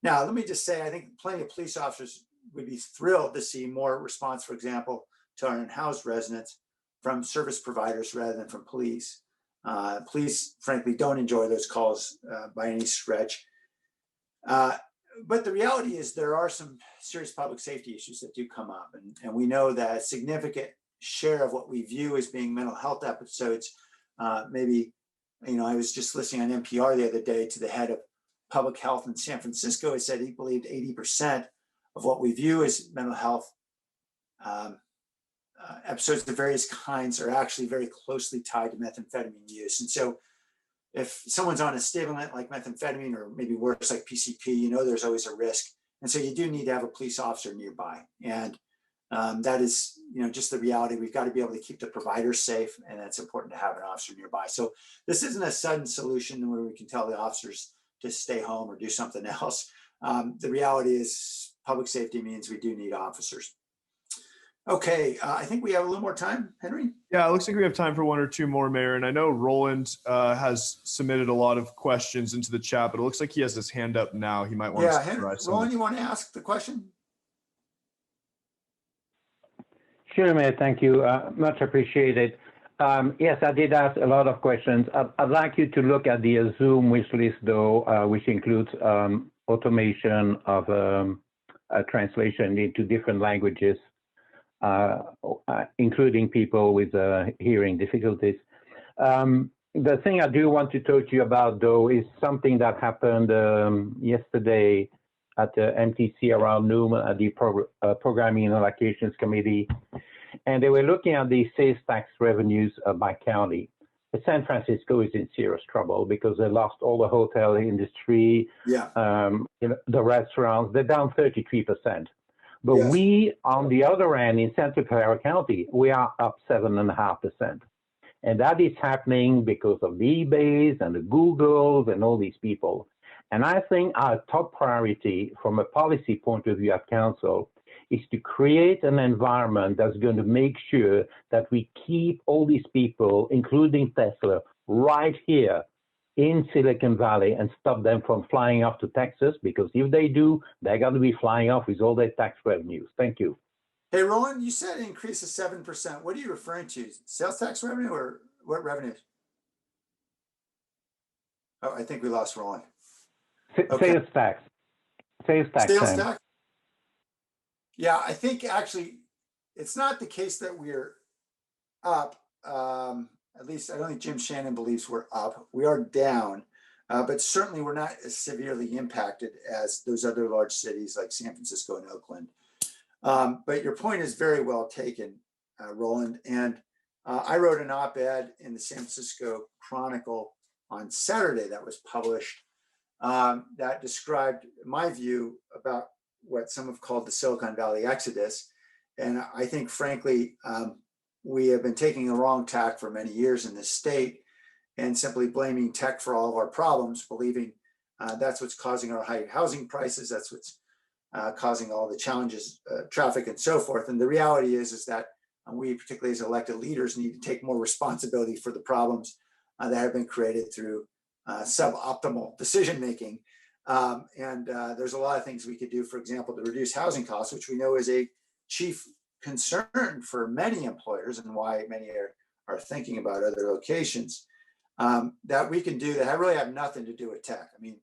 Now, let me just say, I think plenty of police officers would be thrilled to see more response, for example, to our unhoused residents from service providers rather than from police. Police, frankly, don't enjoy those calls by any stretch. But the reality is there are some serious public safety issues that do come up. And we know that a significant share of what we view as being mental health episodes, maybe, I was just listening on NPR the other day to the head of public health in San Francisco. He said he believed 80% of what we view as mental health episodes of various kinds are actually very closely tied to methamphetamine use. And so if someone's on a stimulant like methamphetamine, or maybe worse like PCP, there's always a risk. And so you do need to have a police officer nearby. And that is, just the reality. We've got to be able to keep the providers safe, and it's important to have an officer nearby. So this isn't a sudden solution where we can tell the officers to stay home or do something else. The reality is public safety means we do need officers. Okay, I think we have a little more time, Henry. Yeah, it looks like we have time for one or two more, Mayor. And I know Roland has submitted a lot of questions into the chat, but it looks like he has his hand up now. He might want to Henry, Roland, you want to ask the question? Sure, Mayor. Thank you. Much appreciated. Yes, I did ask a lot of questions. I'd like you to look at the Zoom wish list, though, which includes automation of translation into different languages, including people with hearing difficulties. The thing I do want to talk to you about, though, is something that happened yesterday at the MTC around noon at the Programming and Allocations Committee. And they were looking at the sales tax revenues by county. San Francisco is in serious trouble because they lost all the hotel industry, the restaurants, they're down 33%. But we, on the other end, in Santa Clara County, we are up 7.5%. And that is happening because of the eBays and the Googles and all these people. And I think our top priority from a policy point of view at council is to create an environment that's going to make sure that we keep all these people, including Tesla, right here in Silicon Valley and stop them from flying off to Texas, because if they do, they're going to be flying off with all their tax revenues. Thank you. Hey, Roland, you said an increase of 7%. What are you referring to? Sales tax revenue or what revenues? Oh, I think we lost Roland. Sales tax. Sales tax. Sales tax? Yeah, I think actually it's not the case that we're up. At least I don't think Jim Shannon believes we're up. We are down, but certainly we're not as severely impacted as those other large cities like San Francisco and Oakland. But your point is very well taken, Roland. And I wrote an op-ed in the San Francisco Chronicle on Saturday that was published that described my view about what some have called the Silicon Valley exodus. And I think, frankly, we have been taking a wrong tack for many years in this state and simply blaming tech for all of our problems, believing that's what's causing our high housing prices, that's what's causing all the challenges, traffic and so forth. And the reality is that we, particularly as elected leaders, need to take more responsibility for the problems that have been created through suboptimal decision-making. And there's a lot of things we could do, for example, to reduce housing costs, which we know is a chief concern for many employers and why many are thinking about other locations that we can do that really have nothing to do with tech. I mean,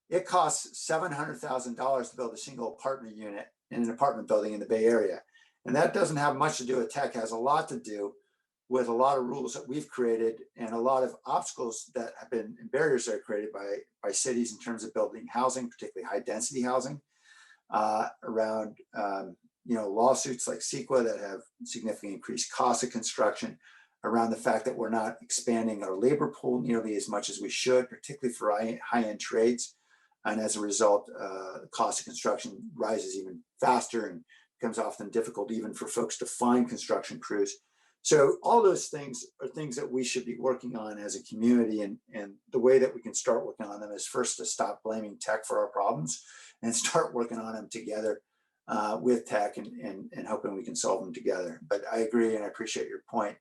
it costs $700,000 to build a single apartment unit in an apartment building in the Bay Area. And that doesn't have much to do with tech. It has a lot to do with a lot of rules that we've created and a lot of obstacles that have been barriers that are created by cities in terms of building housing, particularly high density housing, around lawsuits like CEQA that have significantly increased costs of construction, around the fact that we're not expanding our labor pool nearly as much as we should, particularly for high-end trades. And as a result, the cost of construction rises even faster and becomes often difficult even for folks to find construction crews. So all those things are things that we should be working on as a community. And the way that we can start working on them is first to stop blaming tech for our problems and start working on them together with tech and hoping we can solve them together. But I agree and I appreciate your point.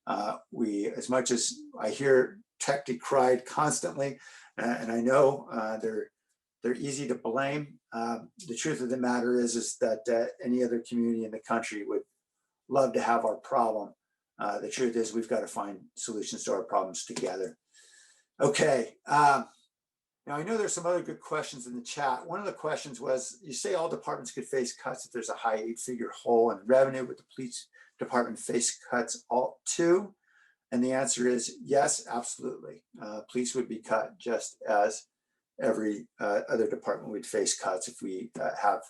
As much as I hear tech decried constantly, and I know they're easy to blame, the truth of the matter is that any other community in the country would love to have our problem. The truth is we've got to find solutions to our problems together. Okay, Now, I know there's some other good questions in the chat. One of the questions was, you say all departments could face cuts if there's a high 8-figure hole in revenue. Would the police department face cuts all too? And the answer is yes, absolutely. Police would be cut just as every other department would face cuts if we have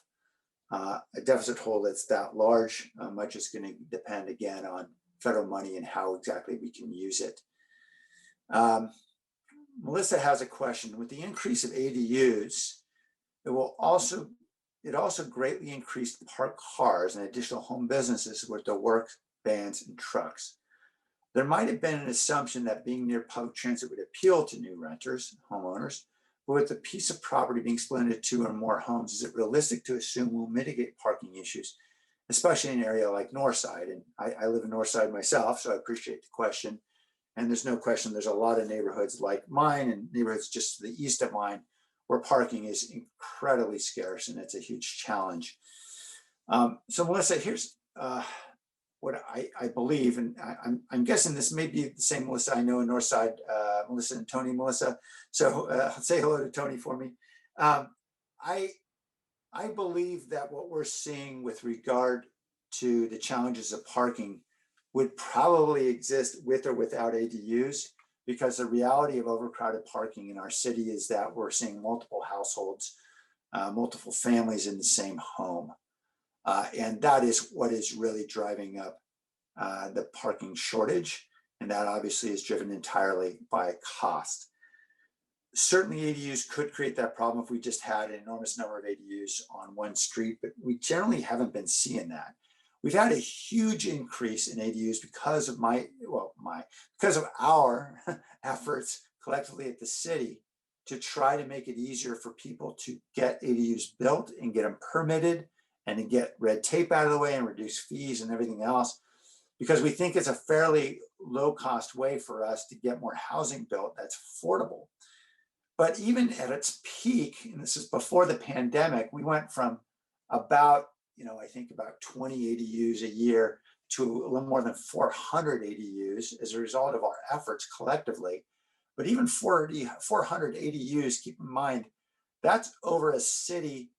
a deficit hole that's that large. Much is going to depend again on federal money and how exactly we can use it. Melissa has a question. With the increase of ADUs, it also greatly increased parked cars and additional home businesses with their work vans and trucks. There might have been an assumption that being near public transit would appeal to new renters, homeowners, but with a piece of property being split into 2 or more homes, is it realistic to assume we'll mitigate parking issues, especially in an area like Northside? And I live in Northside myself, so I appreciate the question. And there's no question, there's a lot of neighborhoods like mine and neighborhoods just to the east of mine where parking is incredibly scarce and it's a huge challenge. So Melissa, here's what I believe, and I'm guessing this may be the same Melissa I know in Northside, Melissa and Tony, Melissa. So say hello to Tony for me. I believe that what we're seeing with regard to the challenges of parking would probably exist with or without ADUs, because the reality of overcrowded parking in our city is that we're seeing multiple households, multiple families in the same home. And that is what is really driving up the parking shortage. And that obviously is driven entirely by cost. Certainly ADUs could create that problem if we just had an enormous number of ADUs on one street, but we generally haven't been seeing that. We've had a huge increase in ADUs because of because of our efforts collectively at the city to try to make it easier for people to get ADUs built and get them permitted and to get red tape out of the way and reduce fees and everything else, because we think it's a fairly low cost way for us to get more housing built that's affordable. But even at its peak, and this is before the pandemic, we went from about, I think about 20 ADUs a year to a little more than 400 ADUs as a result of our efforts collectively. But even 400 ADUs, keep in mind, that's over a city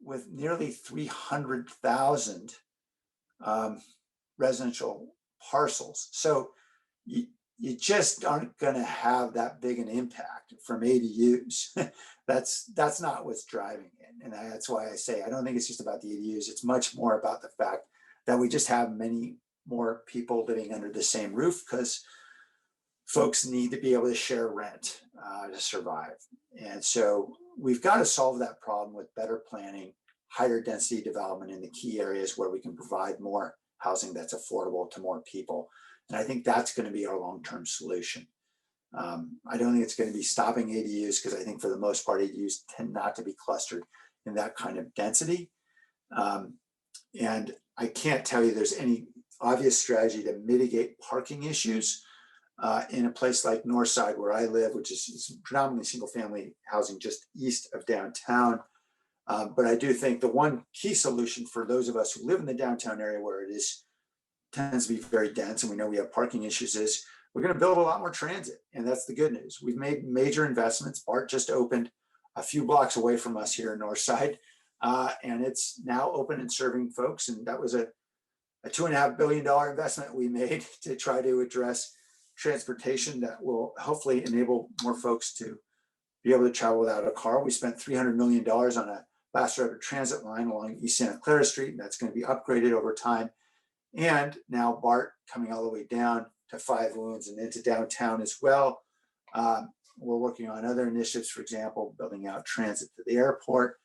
with nearly 300,000 residential parcels. So you just aren't going to have that big an impact from ADUs. That's not what's driving it. And that's why I say, I don't think it's just about the ADUs. It's much more about the fact that we just have many more people living under the same roof, because folks need to be able to share rent to survive. And so we've got to solve that problem with better planning, higher density development in the key areas where we can provide more housing that's affordable to more people. And I think that's going to be our long-term solution. I don't think it's going to be stopping ADUs, because I think for the most part, ADUs tend not to be clustered in that kind of density. And I can't tell you there's any obvious strategy to mitigate parking issues in a place like Northside where I live, which is predominantly single family housing just east of downtown. But I do think the one key solution for those of us who live in the downtown area where it tends to be very dense and we know we have parking issues is we're going to build a lot more transit. And that's the good news. We've made major investments. BART just opened a few blocks away from us here in Northside. And it's now open and serving folks. And that was a $2.5 billion investment we made to try to address transportation that will hopefully enable more folks to be able to travel without a car. We spent $300 million on a fast rapid transit line along East Santa Clara Street, and that's going to be upgraded over time. And now BART coming all the way down to Five Loons and into downtown as well. We're working on other initiatives, for example, building out transit to the airport.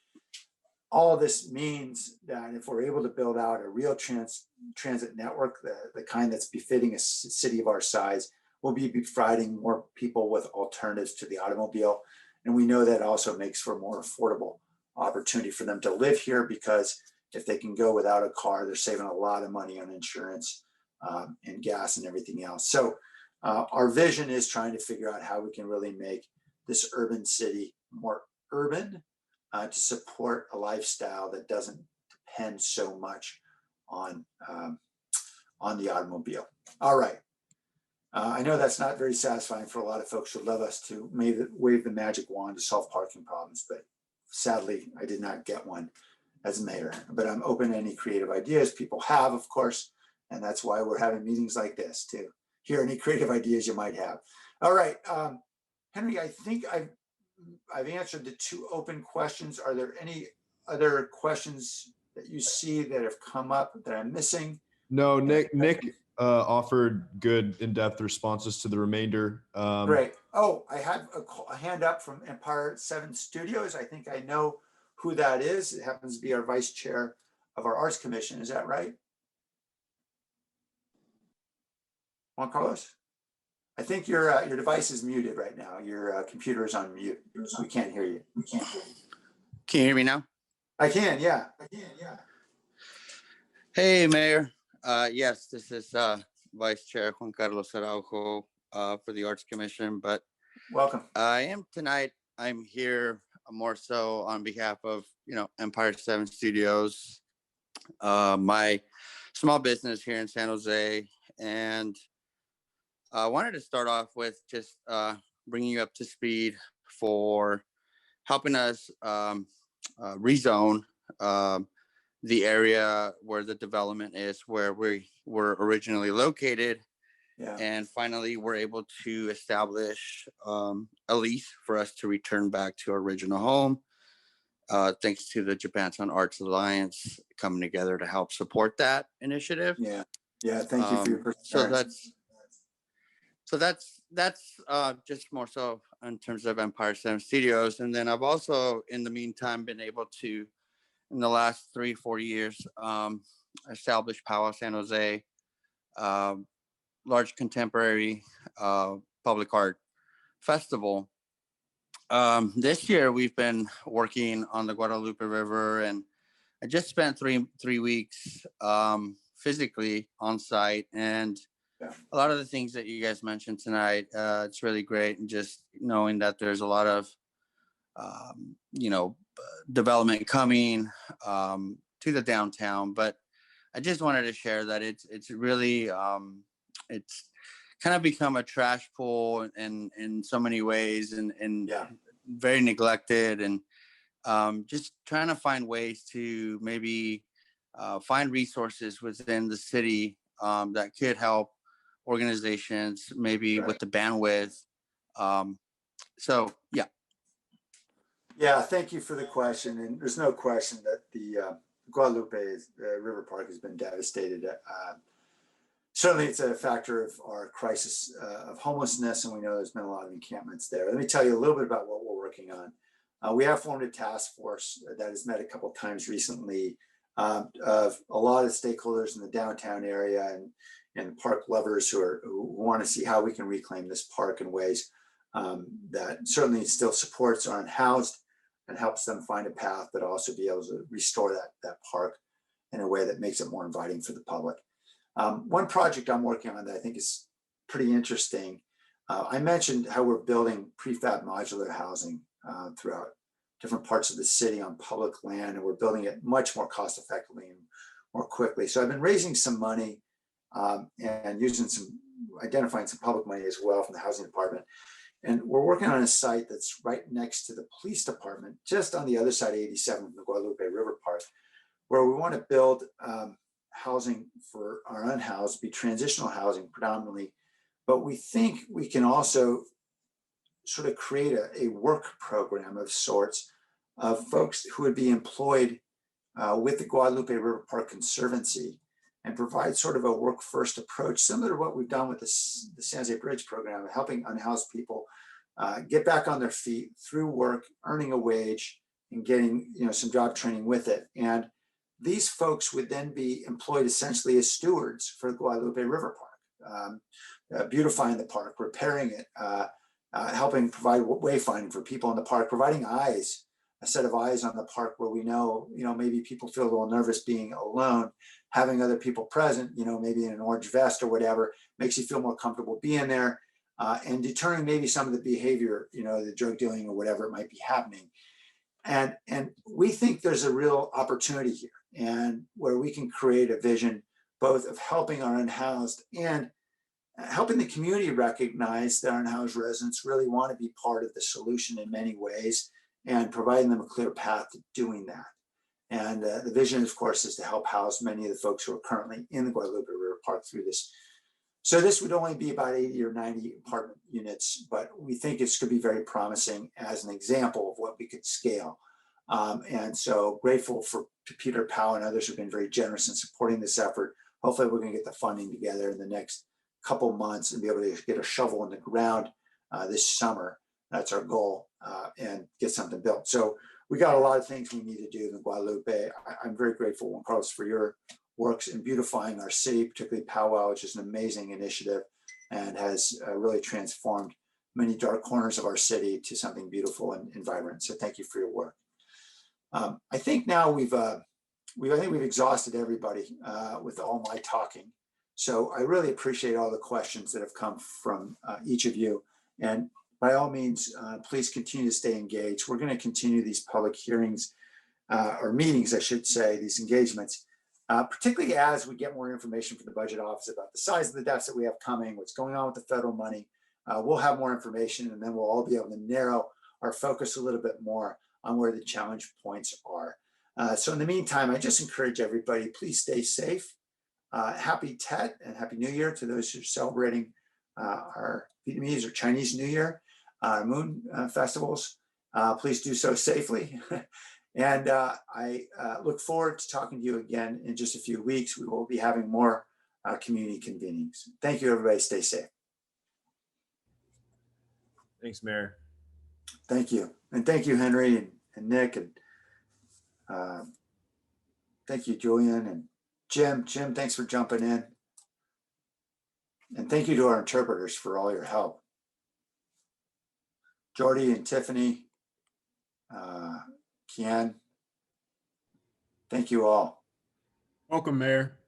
All of this means that if we're able to build out a real transit network, the kind that's befitting a city of our size, we'll be providing more people with alternatives to the automobile. And we know that also makes for a more affordable opportunity for them to live here, because if they can go without a car, they're saving a lot of money on insurance and gas and everything else. So our vision is trying to figure out how we can really make this urban city more urban to support a lifestyle that doesn't depend so much on the automobile. All right. I know that's not very satisfying for a lot of folks who love us to wave the magic wand to solve parking problems, but sadly, I did not get one as mayor. But I'm open to any creative ideas people have, of course, and that's why we're having meetings like this to hear any creative ideas you might have. All right, Henry, I think I've answered the 2 open questions. Are there any other questions that you see that have come up that I'm missing? No, Nick offered good in-depth responses to the remainder. Great. Oh, I have a hand up from Empire 7 Studios. I think I know who that is. It happens to be our vice chair of our Arts Commission. Is that right? Juan Carlos? I think your device is muted right now. Your computer is on mute. We can't hear you. Can you hear me now? I can, yeah. Hey, Mayor. Yes, this is Vice Chair Juan Carlos Araujo for the Arts Commission, but welcome. I'm here more so on behalf of, Empire 7 Studios, my small business here in San Jose. And I wanted to start off with just bringing you up to speed for helping us rezone the area where the development is, where we were originally located. Yeah. And finally, we're able to establish a lease for us to return back to our original home, thanks to the Japantown Arts Alliance coming together to help support that initiative. Yeah. Thank you for your perspective. So that's just more so in terms of Empire 7 Studios. And then I've also, in the meantime, been able to, in the last 3-4 years, establish Powwow San Jose, large contemporary public art festival. This year we've been working on the Guadalupe River, and I just spent three weeks physically on site, and a lot of the things that you guys mentioned tonight, it's really great. And just knowing that there's a lot of development coming to the downtown, but I just wanted to share that it's really it's kind of become a trash pool in so many ways, and very neglected, and just trying to find ways to maybe find resources within the city that could help organizations maybe with the bandwidth. Thank you for the question. And there's no question that the Guadalupe River Park has been devastated. Certainly it's a factor of our crisis of homelessness, and we know there's been a lot of encampments there. Let me tell you a little bit about what we're working on. We have formed a task force that has met a couple of times recently of a lot of stakeholders in the downtown area and park lovers who want to see how we can reclaim this park in ways that certainly still supports our unhoused and helps them find a path, but also be able to restore that park in a way that makes it more inviting for the public. One project I'm working on that I think is pretty interesting. I mentioned how we're building prefab modular housing throughout different parts of the city on public land, and we're building it much more cost effectively and more quickly. So I've been raising some money and identifying some public money as well from the housing department. And we're working on a site that's right next to the police department, just on the other side of 87 from the Guadalupe River Park, where we want to build housing for our unhoused, be transitional housing predominantly. But we think we can also sort of create a work program of sorts of folks who would be employed with the Guadalupe River Park Conservancy and provide sort of a work first approach, similar to what we've done with the San Jose Bridge program, helping unhoused people get back on their feet through work, earning a wage, and getting some job training with it. And these folks would then be employed essentially as stewards for the Guadalupe River Park, beautifying the park, repairing it, helping provide wayfinding for people in the park, providing eyes, a set of eyes on the park where we know, maybe people feel a little nervous being alone, having other people present, maybe in an orange vest or whatever, makes you feel more comfortable being there, and deterring maybe some of the behavior, the drug dealing or whatever it might be happening. And we think there's a real opportunity here, and where we can create a vision both of helping our unhoused and helping the community recognize that unhoused residents really want to be part of the solution in many ways, and providing them a clear path to doing that. And the vision, of course, is to help house many of the folks who are currently in the Guadalupe River Park through this. So this would only be about 80 or 90 apartment units, but we think it's going to be very promising as an example of what we could scale. And so grateful to Peter Powell and others who've been very generous in supporting this effort. Hopefully we're going to get the funding together in the next couple months and be able to get a shovel in the ground this summer. That's our goal, and get something built. So we got a lot of things we need to do in Guadalupe. I'm very grateful, Juan Carlos, for your works in beautifying our city, particularly Powwow, which is an amazing initiative and has really transformed many dark corners of our city to something beautiful and vibrant. So thank you for your work. I think now we've exhausted everybody with all my talking. So I really appreciate all the questions that have come from each of you. And by all means, please continue to stay engaged. We're going to continue these public hearings or meetings, I should say, these engagements, particularly as we get more information from the budget office about the size of the deficit we have coming, what's going on with the federal money. We'll have more information, and then we'll all be able to narrow our focus a little bit more on where the challenge points are. So in the meantime, I just encourage everybody, please stay safe. Happy Tet and Happy New Year to those who are celebrating our Vietnamese or Chinese New Year, moon festivals. Please do so safely. And I look forward to talking to you again in just a few weeks. We will be having more community convenings. Thank you, everybody. Stay safe. Thanks, Mayor. Thank you. And thank you, Henry and Nick. And thank you, Julian and Jim. Jim, thanks for jumping in. And thank you to our interpreters for all your help. Jordy and Tiffany, Kian, thank you all. Welcome, Mayor.